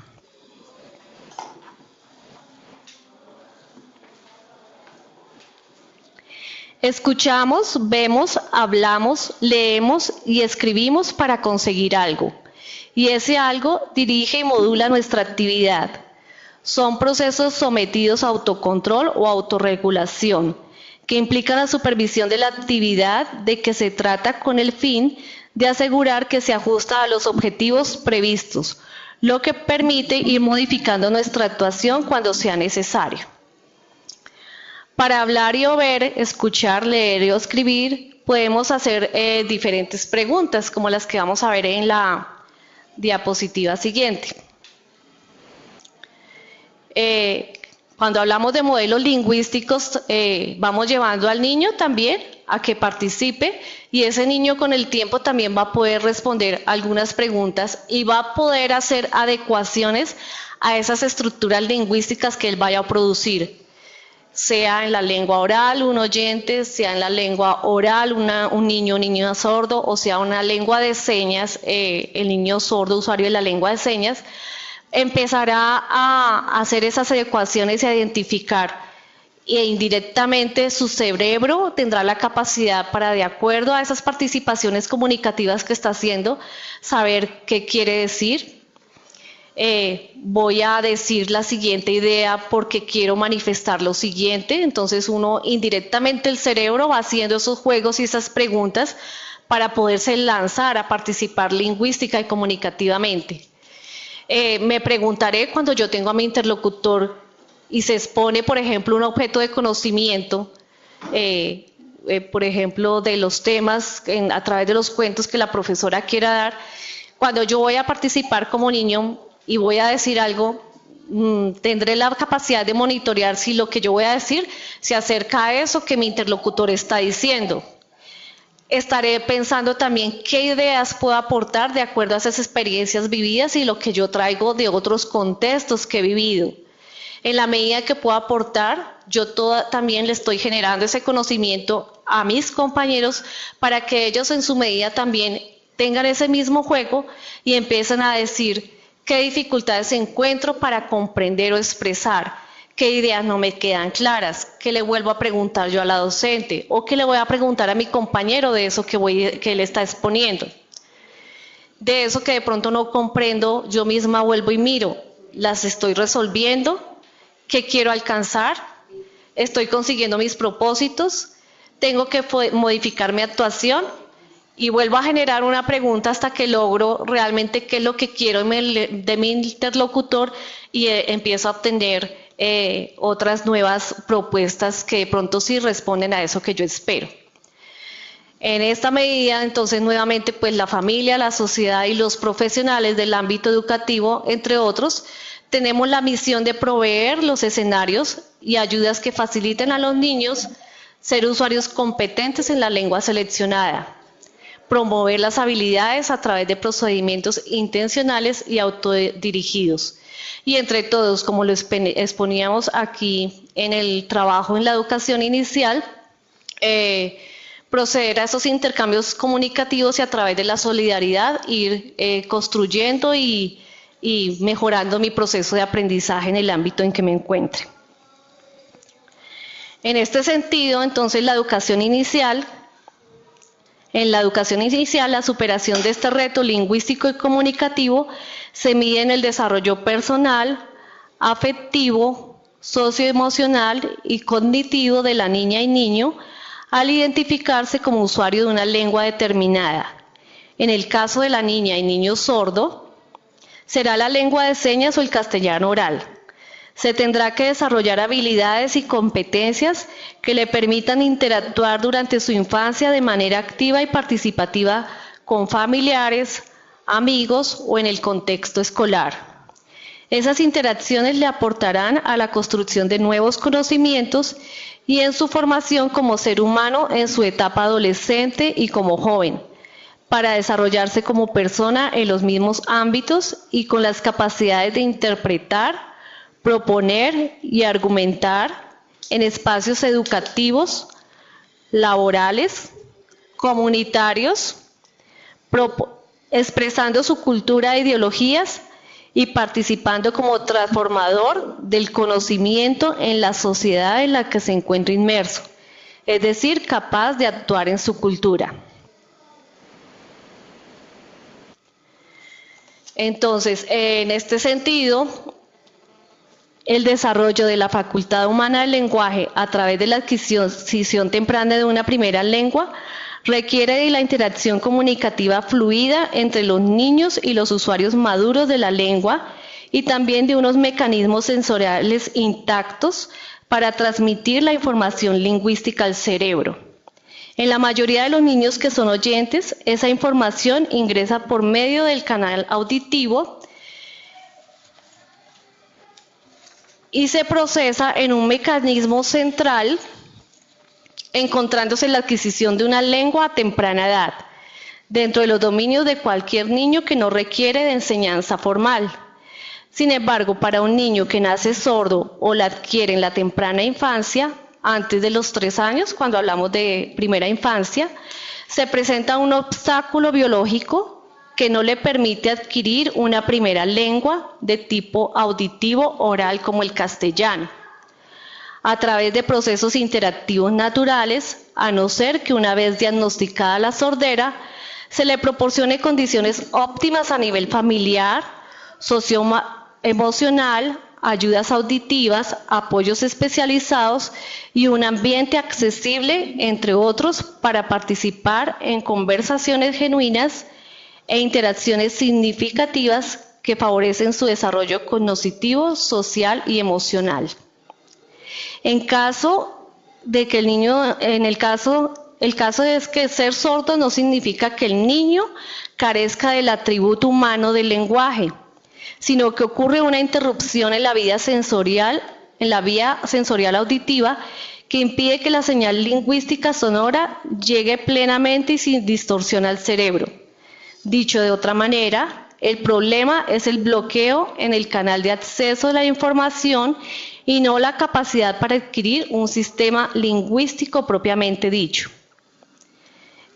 Escuchamos, vemos, hablamos, leemos y escribimos para conseguir algo. Y ese algo dirige y modula nuestra actividad. Son procesos sometidos a autocontrol o autorregulación, que implican la supervisión de la actividad de que se trata con el fin de asegurar que se ajusta a los objetivos previstos, lo que permite ir modificando nuestra actuación cuando sea necesario. Para hablar y oír, escuchar, leer o escribir, podemos hacer diferentes preguntas, como las que vamos a ver en la diapositiva siguiente. Cuando hablamos de modelos lingüísticos, vamos llevando al niño también a que participe, y ese niño con el tiempo también va a poder responder algunas preguntas y va a poder hacer adecuaciones a esas estructuras lingüísticas que él vaya a producir, sea en la lengua oral, un oyente, sea en la lengua oral, un niño sordo, o sea una lengua de señas, el niño sordo, usuario de la lengua de señas. empezará a hacer esas ecuaciones y a identificar, e indirectamente su cerebro tendrá la capacidad para, de acuerdo a esas participaciones comunicativas que está haciendo, saber qué quiere decir. Voy a decir la siguiente idea porque quiero manifestar lo siguiente. Entonces uno indirectamente, el cerebro va haciendo esos juegos y esas preguntas para poderse lanzar a participar lingüística y comunicativamente. Me preguntaré cuando yo tengo a mi interlocutor y se expone, por ejemplo, un objeto de conocimiento, por ejemplo, de los temas a través de los cuentos que la profesora quiera dar. Cuando yo voy a participar como niño y voy a decir algo, tendré la capacidad de monitorear si lo que yo voy a decir se acerca a eso que mi interlocutor está diciendo. Estaré pensando también qué ideas puedo aportar de acuerdo a esas experiencias vividas y lo que yo traigo de otros contextos que he vivido. En la medida que pueda aportar, yo también le estoy generando ese conocimiento a mis compañeros para que ellos en su medida también tengan ese mismo juego y empiecen a decir qué dificultades encuentro para comprender o expresar, qué ideas no me quedan claras, qué le vuelvo a preguntar yo a la docente o qué le voy a preguntar a mi compañero de eso que él está exponiendo. De eso que de pronto no comprendo, yo misma vuelvo y miro, las estoy resolviendo, qué quiero alcanzar, estoy consiguiendo mis propósitos, tengo que modificar mi actuación y vuelvo a generar una pregunta hasta que logro realmente qué es lo que quiero de mi interlocutor y empiezo a obtener otras nuevas propuestas que de pronto sí responden a eso que yo espero. En esta medida, entonces, nuevamente, pues la familia, la sociedad y los profesionales del ámbito educativo, entre otros, tenemos la misión de proveer los escenarios y ayudas que faciliten a los niños ser usuarios competentes en la lengua seleccionada, promover las habilidades a través de procedimientos intencionales y autodirigidos. Y entre todos, como lo exponíamos aquí en el trabajo en la educación inicial, proceder a esos intercambios comunicativos y a través de la solidaridad ir construyendo y mejorando mi proceso de aprendizaje en el ámbito en que me encuentre. En este sentido, entonces, en la educación inicial, la superación de este reto lingüístico y comunicativo se mide en el desarrollo personal, afectivo, socioemocional y cognitivo de la niña y niño al identificarse como usuario de una lengua determinada. En el caso de la niña y niño sordo, será la lengua de señas o el castellano oral. Se tendrá que desarrollar habilidades y competencias que le permitan interactuar durante su infancia de manera activa y participativa con familiares, amigos o en el contexto escolar. Esas interacciones le aportarán a la construcción de nuevos conocimientos y en su formación como ser humano en su etapa adolescente y como joven, para desarrollarse como persona en los mismos ámbitos y con las capacidades de interpretar, proponer y argumentar en espacios educativos, laborales, comunitarios, expresando su cultura e ideologías y participando como transformador del conocimiento en la sociedad en la que se encuentra inmerso, es decir, capaz de actuar en su cultura. Entonces, en este sentido, el desarrollo de la facultad humana del lenguaje a través de la adquisición temprana de una primera lengua requiere de la interacción comunicativa fluida entre los niños y los usuarios maduros de la lengua y también de unos mecanismos sensoriales intactos para transmitir la información lingüística al cerebro. En la mayoría de los niños que son oyentes, esa información ingresa por medio del canal auditivo y se procesa en un mecanismo central, encontrándose la adquisición de una lengua a temprana edad, dentro de los dominios de cualquier niño que no requiere de enseñanza formal. Sin embargo, para un niño que nace sordo o la adquiere en la temprana infancia, antes de los 3 años, cuando hablamos de primera infancia, se presenta un obstáculo biológico que no le permite adquirir una primera lengua de tipo auditivo oral como el castellano, a través de procesos interactivos naturales, a no ser que una vez diagnosticada la sordera, se le proporcione condiciones óptimas a nivel familiar, socioemocional, ayudas auditivas, apoyos especializados y un ambiente accesible, entre otros, para participar en conversaciones genuinas e interacciones significativas que favorecen su desarrollo cognitivo, social y emocional. En caso de que el caso es que ser sordo no significa que el niño carezca del atributo humano del lenguaje, sino que ocurre una interrupción en la vía sensorial auditiva que impide que la señal lingüística sonora llegue plenamente y sin distorsión al cerebro. Dicho de otra manera, el problema es el bloqueo en el canal de acceso de la información y no la capacidad para adquirir un sistema lingüístico propiamente dicho.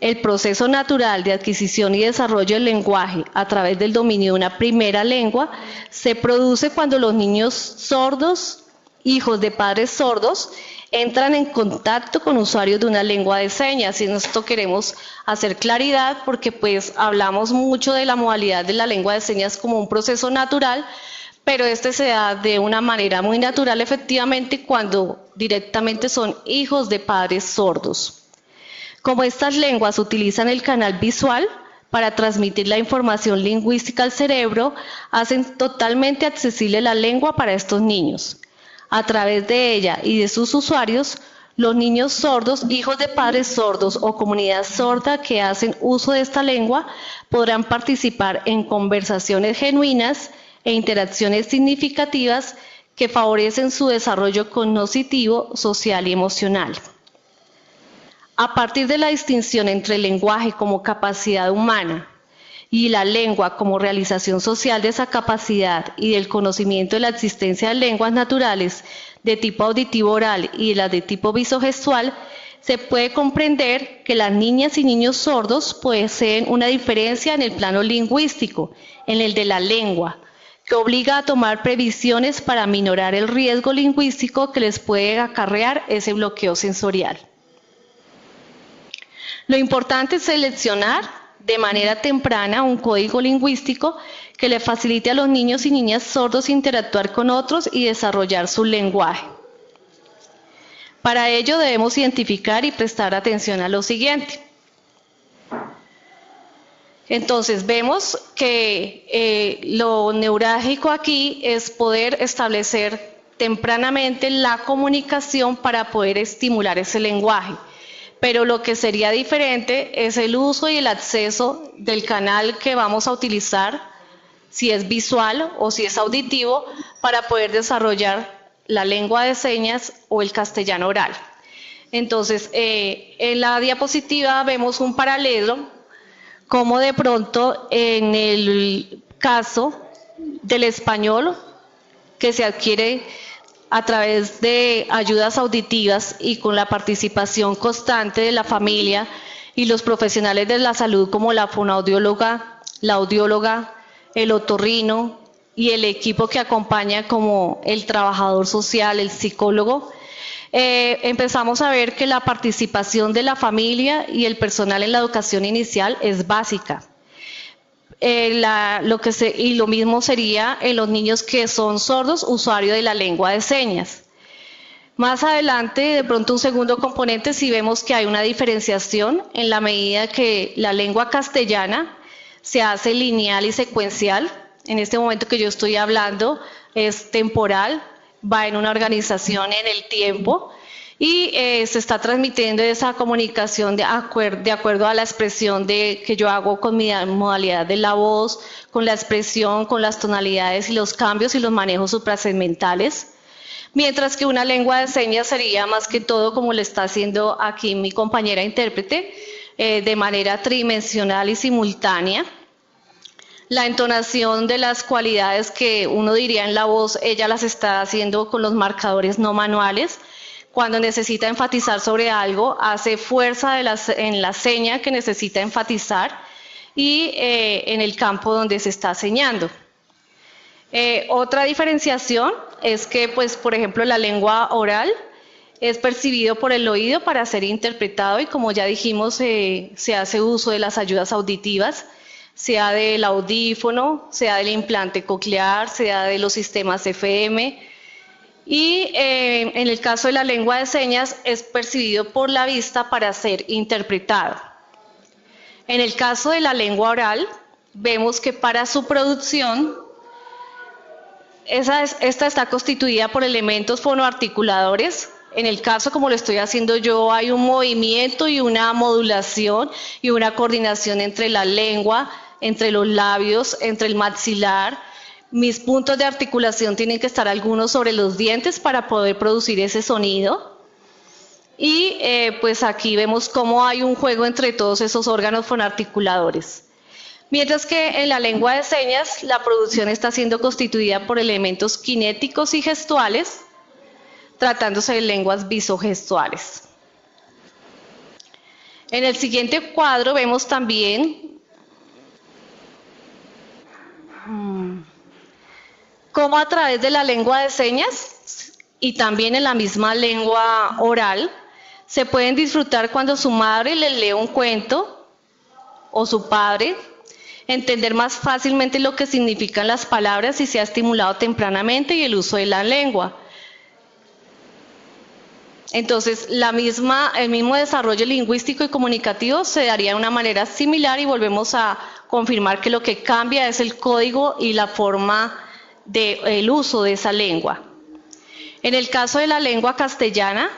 El proceso natural de adquisición y desarrollo del lenguaje a través del dominio de una primera lengua se produce cuando los niños sordos, hijos de padres sordos, entran en contacto con usuarios de una lengua de señas. Y en esto queremos hacer claridad porque pues hablamos mucho de la modalidad de la lengua de señas como un proceso natural, pero este se da de una manera muy natural efectivamente cuando directamente son hijos de padres sordos. Como estas lenguas utilizan el canal visual para transmitir la información lingüística al cerebro, hacen totalmente accesible la lengua para estos niños. A través de ella y de sus usuarios, los niños sordos, hijos de padres sordos o comunidad sorda que hacen uso de esta lengua podrán participar en conversaciones genuinas e interacciones significativas que favorecen su desarrollo cognitivo, social y emocional. A partir de la distinción entre el lenguaje como capacidad humana y la lengua como realización social de esa capacidad y del conocimiento de la existencia de lenguas naturales de tipo auditivo oral y de las de tipo visogestual, se puede comprender que las niñas y niños sordos poseen una diferencia en el plano lingüístico, en el de la lengua, que obliga a tomar previsiones para minorar el riesgo lingüístico que les puede acarrear ese bloqueo sensorial. Lo importante es seleccionar de manera temprana un código lingüístico que le facilite a los niños y niñas sordos interactuar con otros y desarrollar su lenguaje. Para ello debemos identificar y prestar atención a lo siguiente. Entonces vemos que lo neurálgico aquí es poder establecer tempranamente la comunicación para poder estimular ese lenguaje. Pero lo que sería diferente es el uso y el acceso del canal que vamos a utilizar, si es visual o si es auditivo, para poder desarrollar la lengua de señas o el castellano oral. Entonces, en la diapositiva vemos un paralelo, como de pronto en el caso del español, que se adquiere a través de ayudas auditivas y con la participación constante de la familia y los profesionales de la salud como la fonoaudióloga, la audióloga, el otorrino y el equipo que acompaña como el trabajador social, el psicólogo, empezamos a ver que la participación de la familia y el personal en la educación inicial es básica. Y lo mismo sería en los niños que son sordos, usuarios de la lengua de señas. Más adelante, de pronto un segundo componente, si vemos que hay una diferenciación en la medida que la lengua castellana se hace lineal y secuencial. En este momento que yo estoy hablando es temporal, va en una organización en el tiempo y se está transmitiendo esa comunicación de acuerdo a la expresión que yo hago con mi modalidad de la voz, con la expresión, con las tonalidades y los cambios y los manejos suprasegmentales. Mientras que una lengua de señas sería más que todo, como le está haciendo aquí mi compañera intérprete, de manera tridimensional y simultánea. La entonación de las cualidades que uno diría en la voz, ella las está haciendo con los marcadores no manuales. Cuando necesita enfatizar sobre algo, hace fuerza en la seña que necesita enfatizar y en el campo donde se está señando. Otra diferenciación es que, pues, por ejemplo, la lengua oral es percibido por el oído para ser interpretado y, como ya dijimos, se hace uso de las ayudas auditivas, sea del audífono, sea del implante coclear, sea de los sistemas FM. Y en el caso de la lengua de señas es percibido por la vista para ser interpretado. En el caso de la lengua oral, vemos que para su producción, esta está constituida por elementos fonoarticuladores. En el caso, como lo estoy haciendo yo, hay un movimiento y una modulación y una coordinación entre la lengua, entre los labios, entre el maxilar. Mis puntos de articulación tienen que estar algunos sobre los dientes para poder producir ese sonido. Y pues aquí vemos cómo hay un juego entre todos esos órganos fonoarticuladores. Mientras que en la lengua de señas la producción está siendo constituida por elementos kinéticos y gestuales, tratándose de lenguas visogestuales. En el siguiente cuadro vemos también cómo a través de la lengua de señas y también en la misma lengua oral se pueden disfrutar cuando su madre les lee un cuento o su padre, entender más fácilmente lo que significan las palabras y se ha estimulado tempranamente y el uso de la lengua. Entonces, el mismo desarrollo lingüístico y comunicativo se daría de una manera similar y volvemos a confirmar que lo que cambia es el código y la forma del uso de esa lengua. En el caso de la lengua castellana,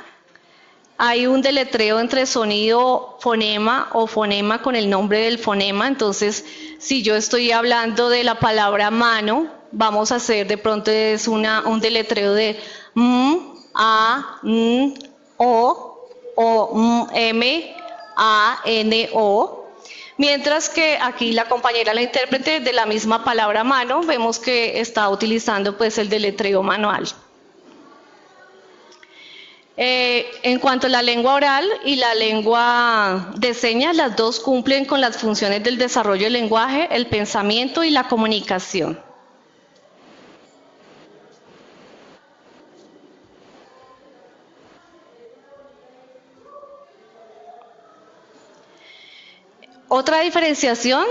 hay un deletreo entre sonido fonema o fonema con el nombre del fonema. Entonces, si yo estoy hablando de la palabra mano, vamos a hacer de pronto es un deletreo de a, o, m, a, n, o. Mientras que aquí la compañera, la intérprete de la misma palabra mano, vemos que está utilizando pues el deletreo manual. En cuanto a la lengua oral y la lengua de señas, las dos cumplen con las funciones del desarrollo del lenguaje, el pensamiento y la comunicación. Otra diferenciación,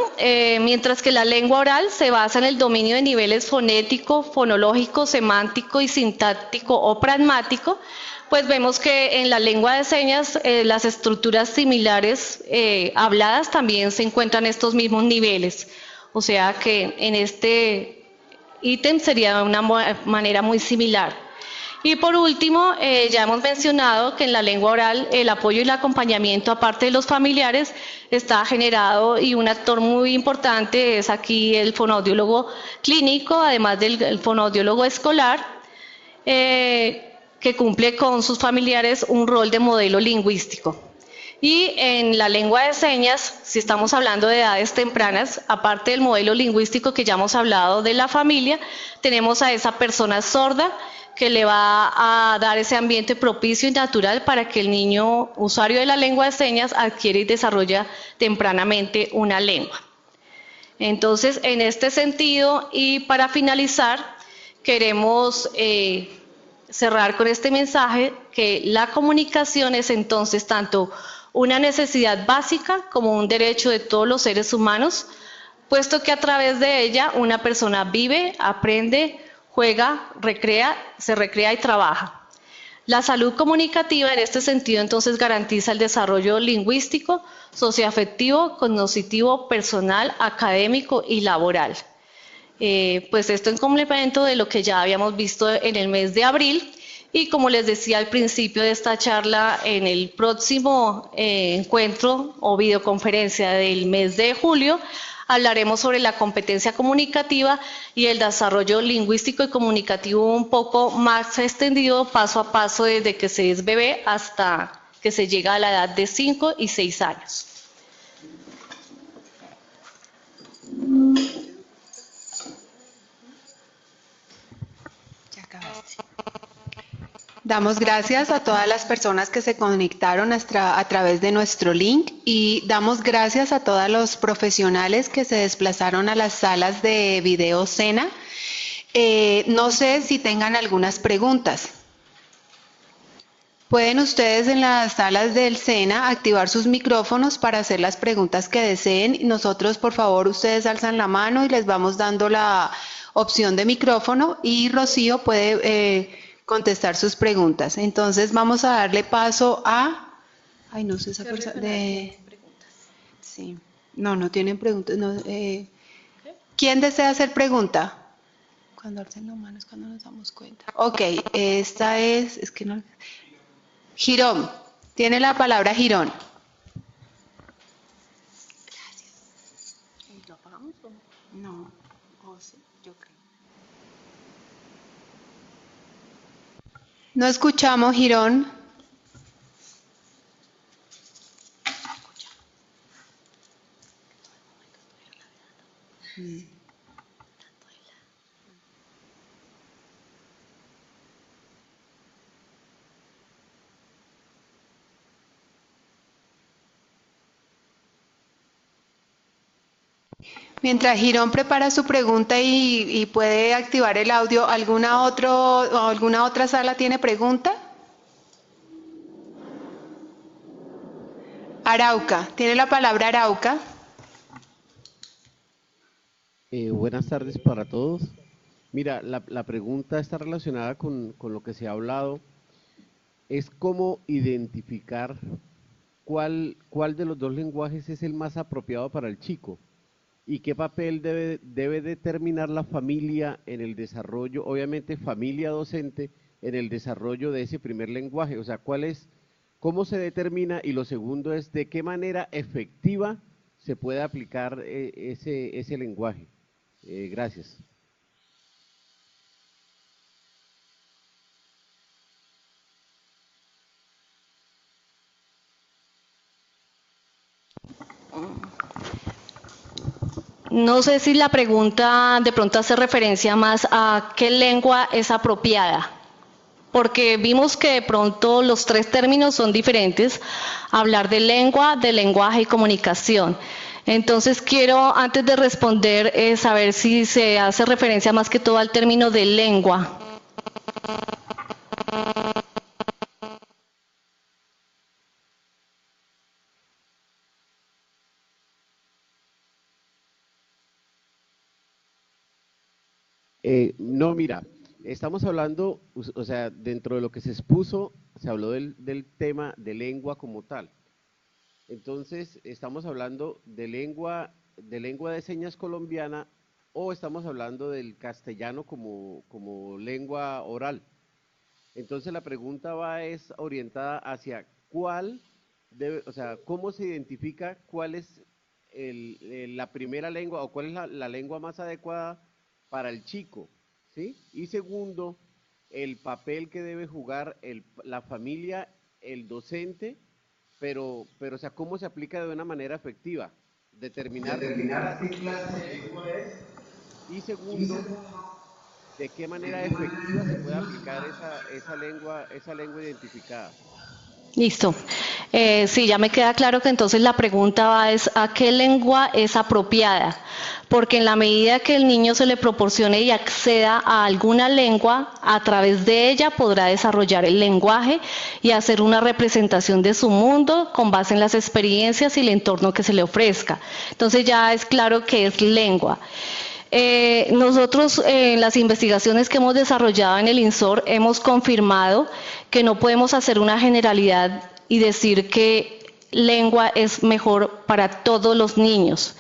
mientras que la lengua oral se basa en el dominio de niveles fonético, fonológico, semántico y sintáctico o pragmático, pues vemos que en la lengua de señas las estructuras similares habladas también se encuentran en estos mismos niveles. O sea que en este ítem sería de una manera muy similar. Y por último, ya hemos mencionado que en la lengua oral el apoyo y el acompañamiento, aparte de los familiares, está generado y un actor muy importante es aquí el fonoaudiólogo clínico, además del fonoaudiólogo escolar, que cumple con sus familiares un rol de modelo lingüístico. Y en la lengua de señas, si estamos hablando de edades tempranas, aparte del modelo lingüístico que ya hemos hablado de la familia, tenemos a esa persona sorda que le va a dar ese ambiente propicio y natural para que el niño usuario de la lengua de señas adquiere y desarrolla tempranamente una lengua. Entonces, en este sentido, y para finalizar, queremos cerrar con este mensaje que la comunicación es entonces tanto una necesidad básica como un derecho de todos los seres humanos, puesto que a través de ella una persona vive, aprende, juega, se recrea y trabaja. La salud comunicativa en este sentido entonces garantiza el desarrollo lingüístico, socioafectivo, cognitivo, personal, académico y laboral. Pues esto en complemento de lo que ya habíamos visto en el mes de abril y como les decía al principio de esta charla, en el próximo encuentro o videoconferencia del mes de julio hablaremos sobre la competencia comunicativa y el desarrollo lingüístico y comunicativo un poco más extendido paso a paso desde que se es bebé hasta que se llega a la edad de 5 y 6 años. Damos gracias a todas las personas que se conectaron a través de nuestro link y damos gracias a todos los profesionales que se desplazaron a las salas de video Sena. No sé si tengan algunas preguntas. Pueden ustedes en las salas del SENA activar sus micrófonos para hacer las preguntas que deseen. Nosotros, por favor, ustedes alzan la mano y les vamos dando la opción de micrófono y Rocío puede contestar sus preguntas. Entonces vamos a darle paso a... Ay, no sé esa persona de... Sí. No tienen preguntas. No, ¿quién desea hacer pregunta? Cuando alcen la mano es cuando nos damos cuenta. Ok, esta es que no... Girón, tiene la palabra Girón. Gracias. ¿Lo apagamos o no? Sí, yo creo. No escuchamos, Girón. Mientras Girón prepara su pregunta y puede activar el audio, ¿alguna otra sala tiene pregunta? Arauca, tiene la palabra Arauca. Buenas tardes para todos. Mira, la pregunta está relacionada con lo que se ha hablado. Es cómo identificar cuál de los dos lenguajes es el más apropiado para el chico y qué papel debe determinar la familia en el desarrollo, obviamente familia docente, en el desarrollo de ese primer lenguaje. O sea, cómo se determina, y lo segundo es de qué manera efectiva se puede aplicar ese lenguaje. Gracias. No sé si la pregunta de pronto hace referencia más a qué lengua es apropiada, porque vimos que de pronto los tres términos son diferentes, hablar de lengua, de lenguaje y comunicación. Entonces quiero, antes de responder, saber si se hace referencia más que todo al término de lengua. No, mira, estamos hablando, o sea, dentro de lo que se expuso, se habló del tema de lengua como tal. Entonces, estamos hablando de lengua de señas colombiana, o estamos hablando del castellano como lengua oral. Entonces, la pregunta es orientada hacia o sea, cómo se identifica cuál es la primera lengua o cuál es la lengua más adecuada para el chico, ¿sí? Y segundo, el papel que debe jugar la familia, el docente, pero, o sea, cómo se aplica de una manera efectiva, determinar qué clase de lengua es, y segundo, de qué manera efectiva se puede aplicar esa lengua identificada. Listo. Sí, ya me queda claro que entonces la pregunta va es ¿a qué lengua es apropiada? Porque en la medida que el niño se le proporcione y acceda a alguna lengua, a través de ella podrá desarrollar el lenguaje y hacer una representación de su mundo con base en las experiencias y el entorno que se le ofrezca. Entonces ya es claro que es lengua. Nosotros en las investigaciones que hemos desarrollado en el INSOR hemos confirmado que no podemos hacer una generalidad y decir que lengua es mejor para todos los niños.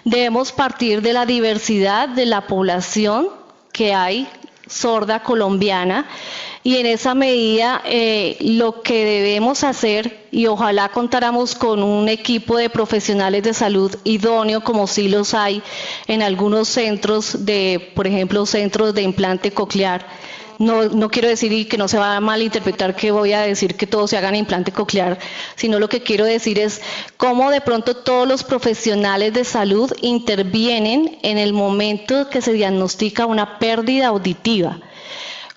Debemos partir de la diversidad de la población que hay sorda colombiana y en esa medida lo que debemos hacer, y ojalá contáramos con un equipo de profesionales de salud idóneo como sí los hay en algunos centros por ejemplo, centros de implante coclear. No quiero decir y que no se va a malinterpretar que voy a decir que todos se hagan implante coclear, sino lo que quiero decir es cómo de pronto todos los profesionales de salud intervienen en el momento que se diagnostica una pérdida auditiva.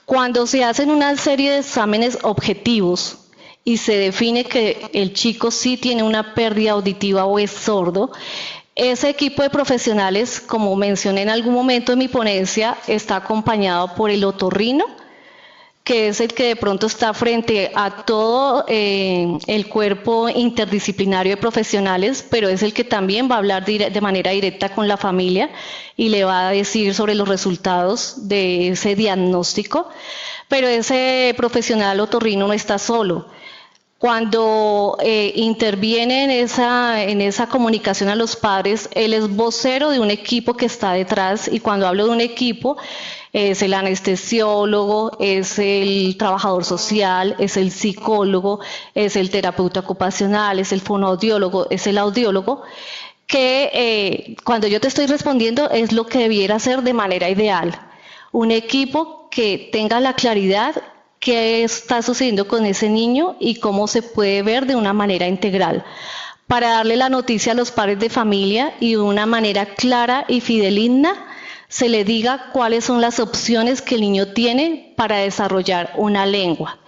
Cuando se hacen una serie de exámenes objetivos y se define que el chico sí tiene una pérdida auditiva o es sordo, ese equipo de profesionales, como mencioné en algún momento en mi ponencia, está acompañado por el otorrino, que es el que de pronto está frente a todo el cuerpo interdisciplinario de profesionales, pero es el que también va a hablar de manera directa con la familia y le va a decir sobre los resultados de ese diagnóstico. Pero ese profesional otorrino no está solo. Cuando interviene en esa comunicación a los padres, él es vocero de un equipo que está detrás, y cuando hablo de un equipo, es el anestesiólogo, es el trabajador social, es el psicólogo, es el terapeuta ocupacional, es el fonoaudiólogo, es el audiólogo, que cuando yo te estoy respondiendo es lo que debiera ser de manera ideal. Un equipo que tenga la claridad qué está sucediendo con ese niño y cómo se puede ver de una manera integral, para darle la noticia a los padres de familia y de una manera clara y fidedigna se le diga cuáles son las opciones que el niño tiene para desarrollar una lengua.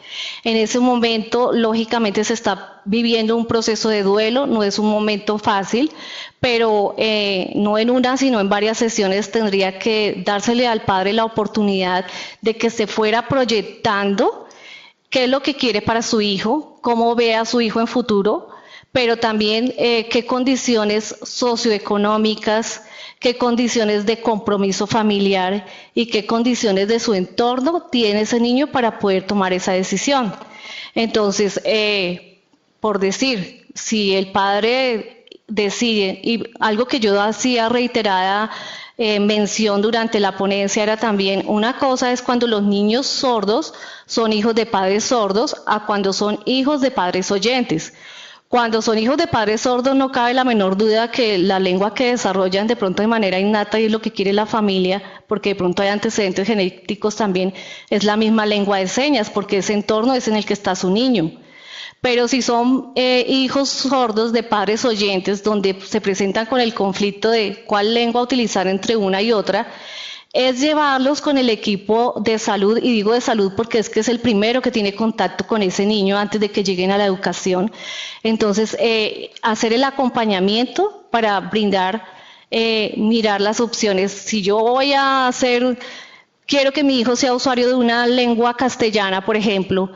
En ese momento, lógicamente, se está viviendo un proceso de duelo, no es un momento fácil, pero no en una, sino en varias sesiones tendría que dársele al padre la oportunidad de que se fuera proyectando qué es lo que quiere para su hijo, cómo ve a su hijo en futuro, pero también qué condiciones socioeconómicas, qué condiciones de compromiso familiar y qué condiciones de su entorno tiene ese niño para poder tomar esa decisión. Entonces, por decir, si el padre decide, y algo que yo hacía reiterada mención durante la ponencia era también, una cosa es cuando los niños sordos son hijos de padres sordos a cuando son hijos de padres oyentes. Cuando son hijos de padres sordos no cabe la menor duda que la lengua que desarrollan de pronto de manera innata y es lo que quiere la familia, porque de pronto hay antecedentes genéticos también, es la misma lengua de señas, porque ese entorno es en el que está su niño. Pero si son hijos sordos de padres oyentes, donde se presentan con el conflicto de cuál lengua utilizar entre una y otra, es llevarlos con el equipo de salud, y digo de salud porque es que es el primero que tiene contacto con ese niño antes de que lleguen a la educación. Entonces, hacer el acompañamiento para brindar, mirar las opciones. Si yo voy a quiero que mi hijo sea usuario de una lengua castellana, por ejemplo,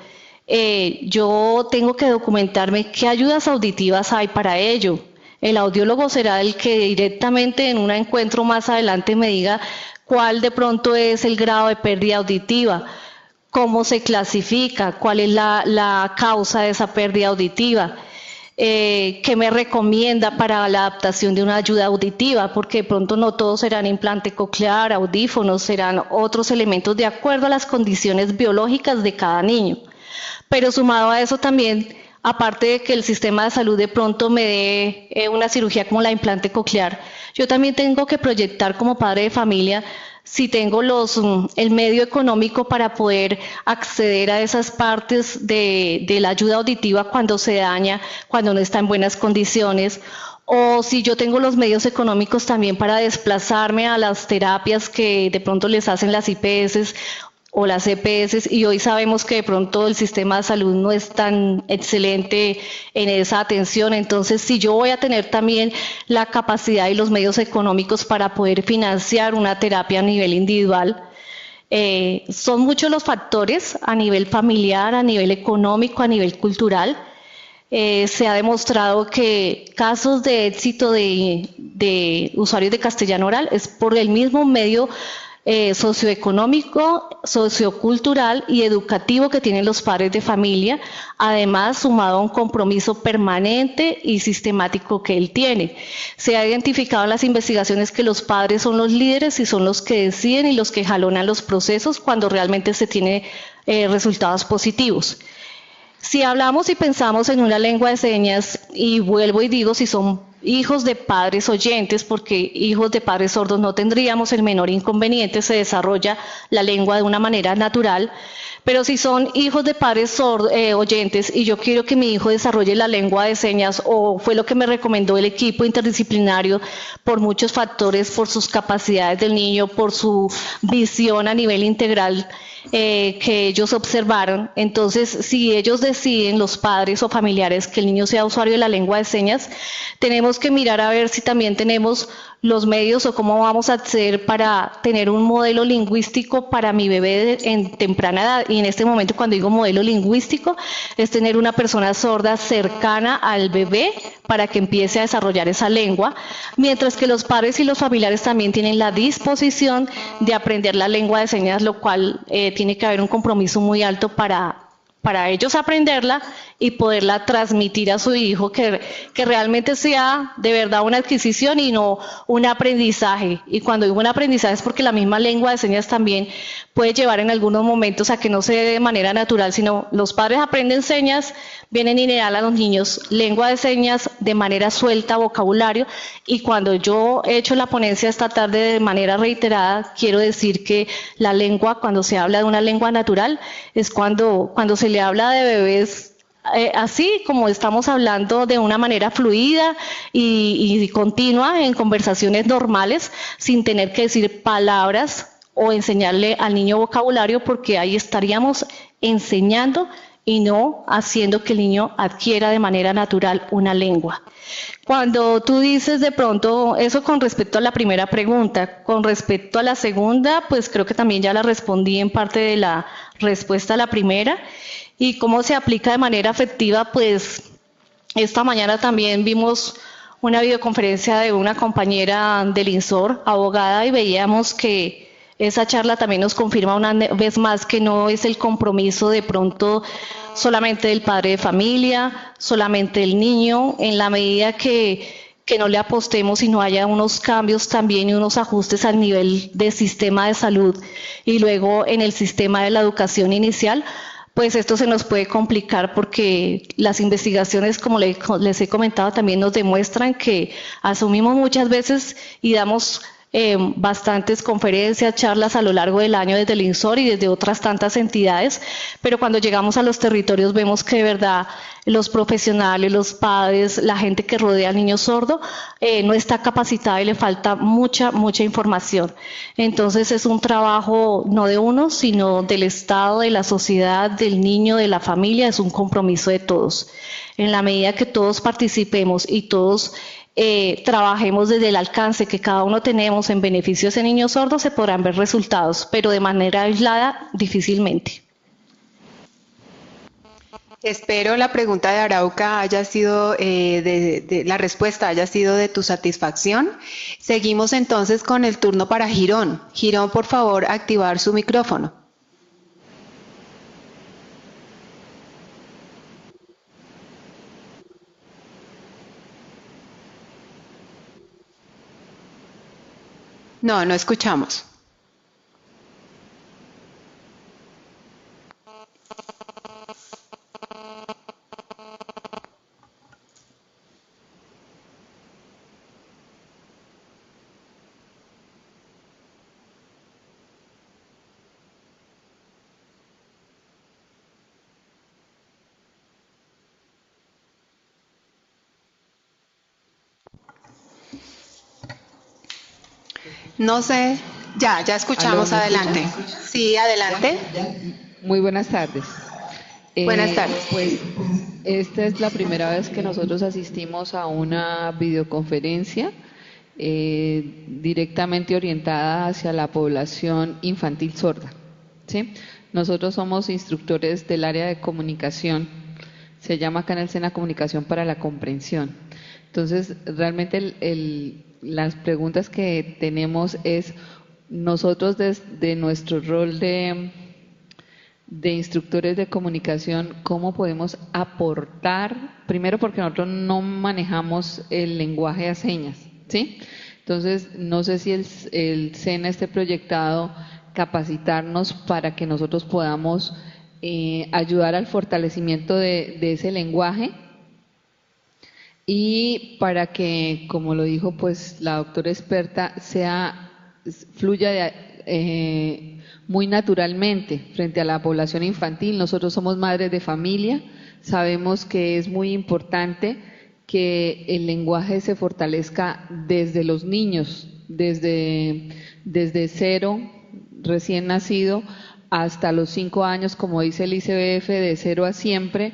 yo tengo que documentarme qué ayudas auditivas hay para ello. El audiólogo será el que directamente en un encuentro más adelante me diga cuál de pronto es el grado de pérdida auditiva, cómo se clasifica, cuál es la causa de esa pérdida auditiva, qué me recomienda para la adaptación de una ayuda auditiva, porque de pronto no todos serán implante coclear, audífonos, serán otros elementos de acuerdo a las condiciones biológicas de cada niño. Pero sumado a eso también, aparte de que el sistema de salud de pronto me dé una cirugía como la implante coclear, yo también tengo que proyectar como padre de familia si tengo el medio económico para poder acceder a esas partes de la ayuda auditiva cuando se daña, cuando no está en buenas condiciones, o si yo tengo los medios económicos también para desplazarme a las terapias que de pronto les hacen las IPS o las EPS, y hoy sabemos que de pronto el sistema de salud no es tan excelente en esa atención. Entonces, si yo voy a tener también la capacidad y los medios económicos para poder financiar una terapia a nivel individual, son muchos los factores a nivel familiar, a nivel económico, a nivel cultural. Se ha demostrado que casos de éxito de usuarios de castellano oral es por el mismo medio socioeconómico, sociocultural y educativo que tienen los padres de familia, además sumado a un compromiso permanente y sistemático que él tiene. Se ha identificado en las investigaciones que los padres son los líderes y son los que deciden y los que jalonan los procesos cuando realmente se tiene resultados positivos. Si hablamos y pensamos en una lengua de señas, y vuelvo y digo, si son hijos de padres oyentes, porque hijos de padres sordos no tendríamos el menor inconveniente, se desarrolla la lengua de una manera natural, Pero si son hijos de padres oyentes y yo quiero que mi hijo desarrolle la lengua de señas, o fue lo que me recomendó el equipo interdisciplinario por muchos factores, por sus capacidades del niño, por su visión a nivel integral que ellos observaron, entonces si ellos deciden, los padres o familiares, que el niño sea usuario de la lengua de señas, tenemos que mirar a ver si también tenemos los medios o cómo vamos a hacer para tener un modelo lingüístico para mi bebé en temprana edad. Y en este momento, cuando digo modelo lingüístico, es tener una persona sorda cercana al bebé para que empiece a desarrollar esa lengua, mientras que los padres y los familiares también tienen la disposición de aprender la lengua de señas, lo cual tiene que haber un compromiso muy alto para ellos aprenderla y poderla transmitir a su hijo, que realmente sea de verdad una adquisición y no un aprendizaje. Y cuando digo un aprendizaje es porque la misma lengua de señas también puede llevar en algunos momentos a que no se dé de manera natural, sino los padres aprenden señas, vienen y le dan a los niños lengua de señas de manera suelta, vocabulario, y cuando yo he hecho la ponencia esta tarde de manera reiterada, quiero decir que la lengua, cuando se habla de una lengua natural, es cuando se le habla de bebés así como estamos hablando, de una manera fluida y continua en conversaciones normales, sin tener que decir palabras o enseñarle al niño vocabulario, porque ahí estaríamos enseñando y no haciendo que el niño adquiera de manera natural una lengua. Cuando tú dices de pronto eso con respecto a la primera pregunta, con respecto a la segunda, pues creo que también ya la respondí en parte de la respuesta a la primera. Y cómo se aplica de manera efectiva, pues esta mañana también vimos una videoconferencia de una compañera del INSOR, abogada, y veíamos que esa charla también nos confirma una vez más que no es el compromiso de pronto solamente del padre de familia, solamente del niño, en la medida que no le apostemos y no haya unos cambios también y unos ajustes al nivel del sistema de salud y luego en el sistema de la educación inicial, pues esto se nos puede complicar, porque las investigaciones, como les he comentado, también nos demuestran que asumimos muchas veces y damos bastantes conferencias, charlas a lo largo del año desde el INSOR y desde otras tantas entidades, pero cuando llegamos a los territorios vemos que de verdad los profesionales, los padres, la gente que rodea al niño sordo no está capacitada y le falta mucha información. Entonces es un trabajo no de uno, sino del Estado, de la sociedad, del niño, de la familia, es un compromiso de todos. En la medida que todos participemos y todos trabajemos desde el alcance que cada uno tenemos en beneficio de ese niño sordo, se podrán ver resultados, pero de manera aislada difícilmente. Espero la pregunta de Arauca haya sido, la respuesta haya sido de tu satisfacción. Seguimos entonces con el turno para Girón. Girón, por favor, activar su micrófono. No, no escuchamos. No sé, ya escuchamos, Aló, adelante. Sí, adelante. Muy buenas tardes. Buenas tardes. Pues esta es la primera vez que nosotros asistimos a una videoconferencia directamente orientada hacia la población infantil sorda, ¿sí? Nosotros somos instructores del área de comunicación, se llama acá en el SENA Comunicación para la Comprensión. Entonces, realmente las preguntas que tenemos es, nosotros desde nuestro rol de instructores de comunicación, ¿cómo podemos aportar? Primero porque nosotros no manejamos el lenguaje a señas, ¿sí? Entonces, no sé si el SENA esté proyectado capacitarnos para que nosotros podamos ayudar al fortalecimiento de ese lenguaje, y para que, como lo dijo pues la doctora experta, fluya muy naturalmente frente a la población infantil. Nosotros somos madres de familia, sabemos que es muy importante que el lenguaje se fortalezca desde los niños, desde cero, recién nacido, hasta los 5 años, como dice el ICBF, de 0 a siempre.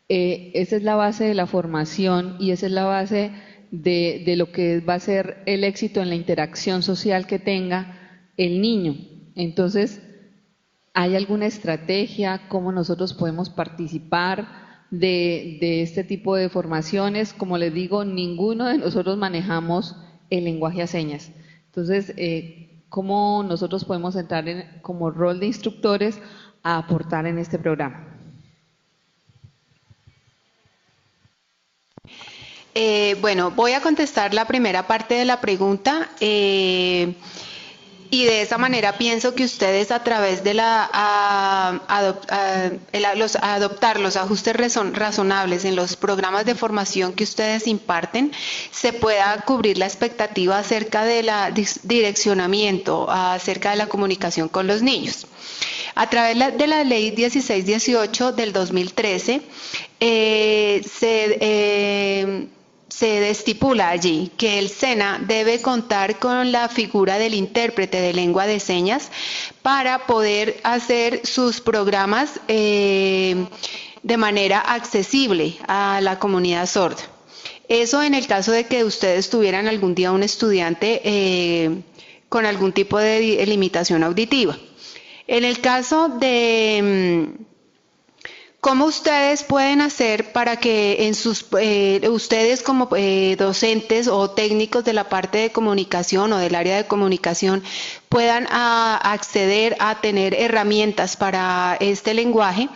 Esa es la base de la formación y esa es la base de lo que va a ser el éxito en la interacción social que tenga el niño. Entonces, ¿hay alguna estrategia? ¿Cómo nosotros podemos participar de este tipo de formaciones? Como les digo, ninguno de nosotros manejamos el lenguaje a señas. Entonces, ¿cómo nosotros podemos entrar como rol de instructores a aportar en este programa? Bueno, voy a contestar la primera parte de la pregunta y de esa manera pienso que ustedes a través de adoptar los ajustes razonables en los programas de formación que ustedes imparten, se pueda cubrir la expectativa acerca de la direccionamiento, acerca de la comunicación con los niños. A través de la Ley 1618 del 2013, se estipula allí que el SENA debe contar con la figura del intérprete de lengua de señas para poder hacer sus programas de manera accesible a la comunidad sorda. Eso en el caso de que ustedes tuvieran algún día un estudiante con algún tipo de limitación auditiva. En el caso de ¿cómo ustedes pueden hacer para que ustedes como docentes o técnicos de la parte de comunicación o del área de comunicación puedan acceder a tener herramientas para este lenguaje?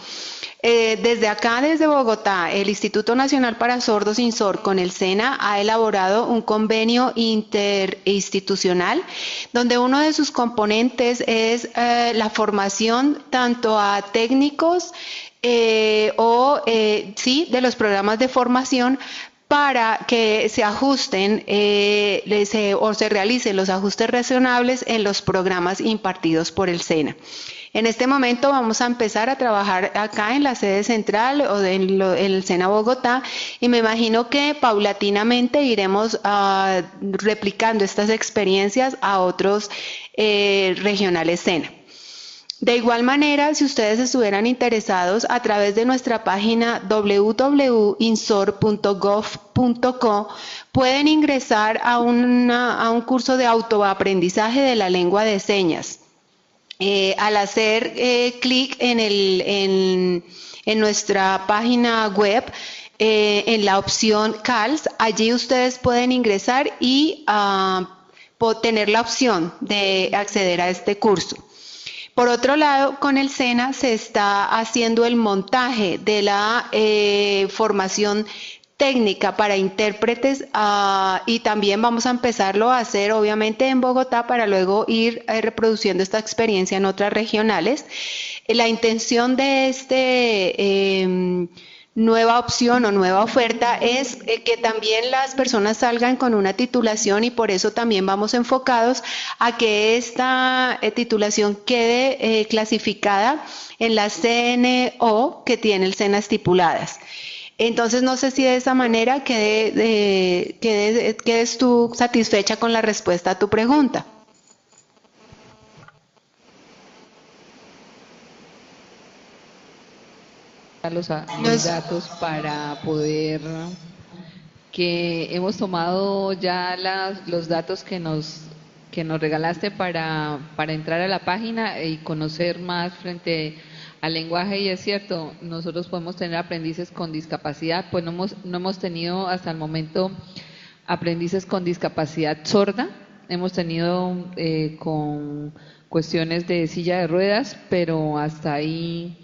Desde acá, desde Bogotá, el Instituto Nacional para Sordos INSOR con el SENA ha elaborado un convenio interinstitucional donde uno de sus componentes es la formación tanto a técnicos de los programas de formación para que se ajusten o se realicen los ajustes razonables en los programas impartidos por el SENA. En este momento vamos a empezar a trabajar acá en la sede central o en el SENA Bogotá y me imagino que paulatinamente iremos replicando estas experiencias a otros regionales SENA. De igual manera, si ustedes estuvieran interesados, a través de nuestra página www.insor.gov.co pueden ingresar a un curso de autoaprendizaje de la lengua de señas. Al hacer clic en nuestra página web, en la opción CALS, allí ustedes pueden ingresar y tener la opción de acceder a este curso. Por otro lado, con el SENA se está haciendo el montaje de la formación técnica para intérpretes y también vamos a empezarlo a hacer obviamente en Bogotá para luego ir reproduciendo esta experiencia en otras regionales. La intención de nueva opción o nueva oferta es que también las personas salgan con una titulación y por eso también vamos enfocados a que esta titulación quede clasificada en las CNO que tiene el SENA estipuladas. Entonces no sé si de esa manera quedes tú satisfecha con la respuesta a tu pregunta. Los datos para poder, que hemos tomado ya los datos que nos regalaste para entrar a la página y conocer más frente al lenguaje, y es cierto, nosotros podemos tener aprendices con discapacidad, pues no hemos tenido hasta el momento aprendices con discapacidad sorda, hemos tenido con cuestiones de silla de ruedas, pero hasta ahí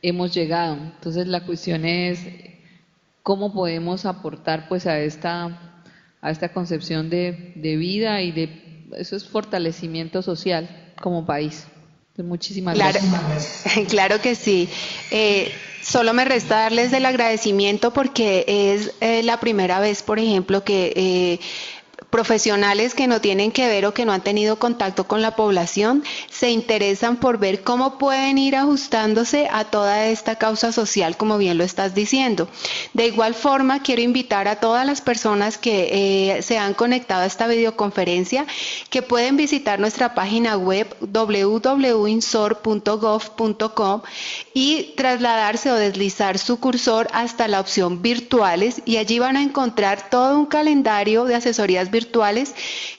hemos llegado. Entonces la cuestión es cómo podemos aportar pues a esta concepción de vida y de eso es fortalecimiento social como país. Entonces, muchísimas gracias. Claro que sí. Solo me resta darles el agradecimiento porque es la primera vez, por ejemplo, que profesionales que no tienen que ver o que no han tenido contacto con la población se interesan por ver cómo pueden ir ajustándose a toda esta causa social, como bien lo estás diciendo. De igual forma, quiero invitar a todas las personas que se han conectado a esta videoconferencia que pueden visitar nuestra página web www.insor.gov.co y trasladarse o deslizar su cursor hasta la opción virtuales, y allí van a encontrar todo un calendario de asesorías virtuales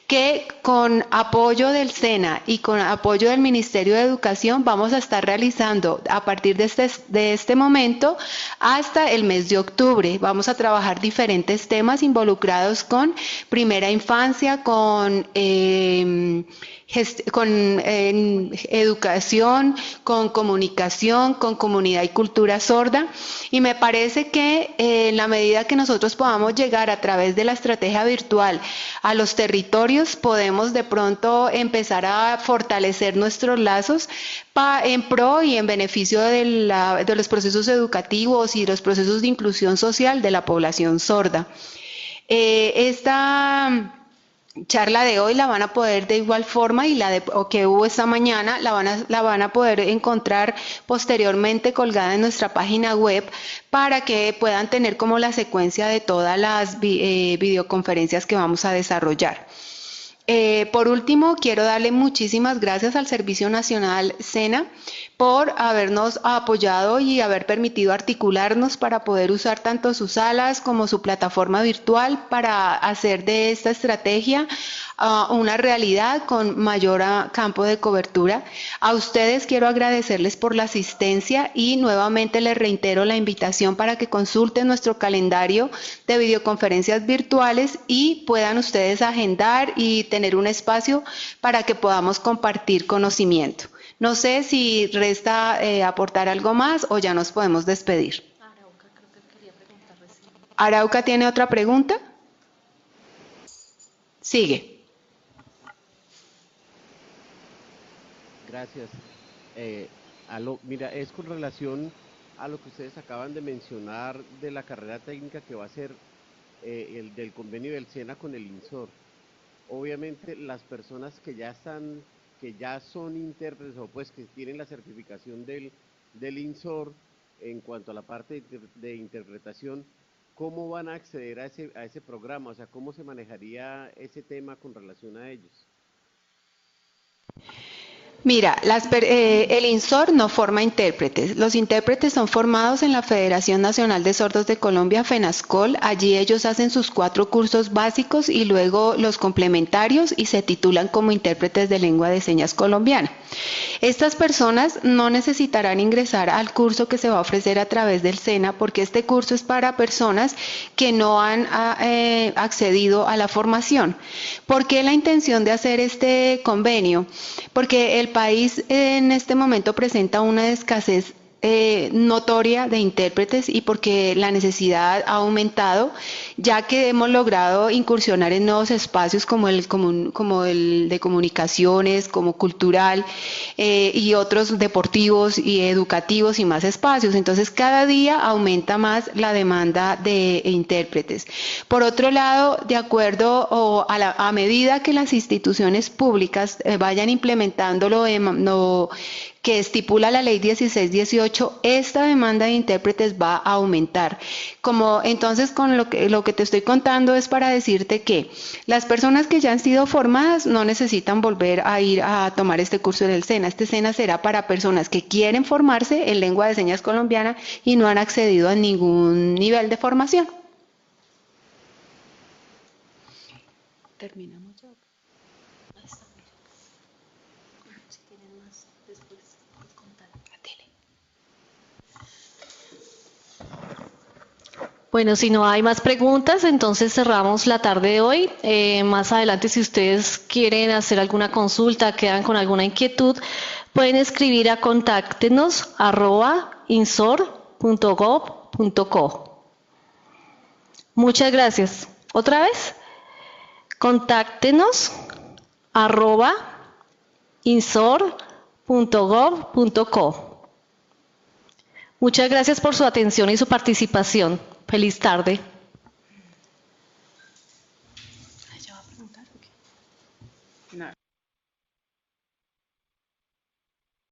que con apoyo del SENA y con apoyo del Ministerio de Educación vamos a estar realizando a partir de este momento hasta el mes de octubre. Vamos a trabajar diferentes temas involucrados con primera infancia, con educación, con comunicación, con comunidad y cultura sorda, y me parece que en la medida que nosotros podamos llegar a través de la estrategia virtual a los territorios, podemos de pronto empezar a fortalecer nuestros lazos en pro y en beneficio de los procesos educativos y los procesos de inclusión social de la población sorda. Esta charla de hoy la van a poder de igual forma, y que hubo esta mañana la van a poder encontrar posteriormente colgada en nuestra página web para que puedan tener como la secuencia de todas las videoconferencias que vamos a desarrollar. Por último, quiero darle muchísimas gracias al Servicio Nacional SENA por habernos apoyado y haber permitido articularnos para poder usar tanto sus salas como su plataforma virtual para hacer de esta estrategia una realidad con mayor campo de cobertura. A ustedes quiero agradecerles por la asistencia y nuevamente les reitero la invitación para que consulten nuestro calendario de videoconferencias virtuales y puedan ustedes agendar y tener un espacio para que podamos compartir conocimiento. No sé si resta aportar algo más o ya nos podemos despedir. Arauca, creo que quería preguntar recién. ¿Arauca tiene otra pregunta? Sigue. Gracias. Mira, es con relación a lo que ustedes acaban de mencionar de la carrera técnica que va a ser el del convenio del SENA con el INSOR. Obviamente las personas que ya son intérpretes o pues que tienen la certificación del INSOR en cuanto a la parte de interpretación, ¿cómo van a acceder a ese programa? O sea, ¿cómo se manejaría ese tema con relación a ellos? Mira, el INSOR no forma intérpretes. Los intérpretes son formados en la Federación Nacional de Sordos de Colombia, FENASCOL. Allí ellos hacen sus 4 cursos básicos y luego los complementarios y se titulan como intérpretes de lengua de señas colombiana. Estas personas no necesitarán ingresar al curso que se va a ofrecer a través del SENA, porque este curso es para personas que no han accedido a la formación. ¿Por qué la intención de hacer este convenio? Porque el país en este momento presenta una escasez notoria de intérpretes y porque la necesidad ha aumentado, ya que hemos logrado incursionar en nuevos espacios como el de comunicaciones, como cultural y otros deportivos y educativos y más espacios. Entonces cada día aumenta más la demanda de intérpretes. Por otro lado, de acuerdo a medida que las instituciones públicas vayan implementando lo que estipula la ley 1618, esta demanda de intérpretes va a aumentar. Entonces, con lo que te estoy contando es para decirte que las personas que ya han sido formadas no necesitan volver a ir a tomar este curso del SENA. Este SENA será para personas que quieren formarse en lengua de señas colombiana y no han accedido a ningún nivel de formación. Terminamos ya. Bueno, si no hay más preguntas, entonces cerramos la tarde de hoy. Más adelante, si ustedes quieren hacer alguna consulta, quedan con alguna inquietud, pueden escribir a contáctenos@insor.gov.co. Muchas gracias. ¿Otra vez? Contáctenos@insor.gov.co. Muchas gracias por su atención y su participación. Feliz tarde. a preguntar? Okay.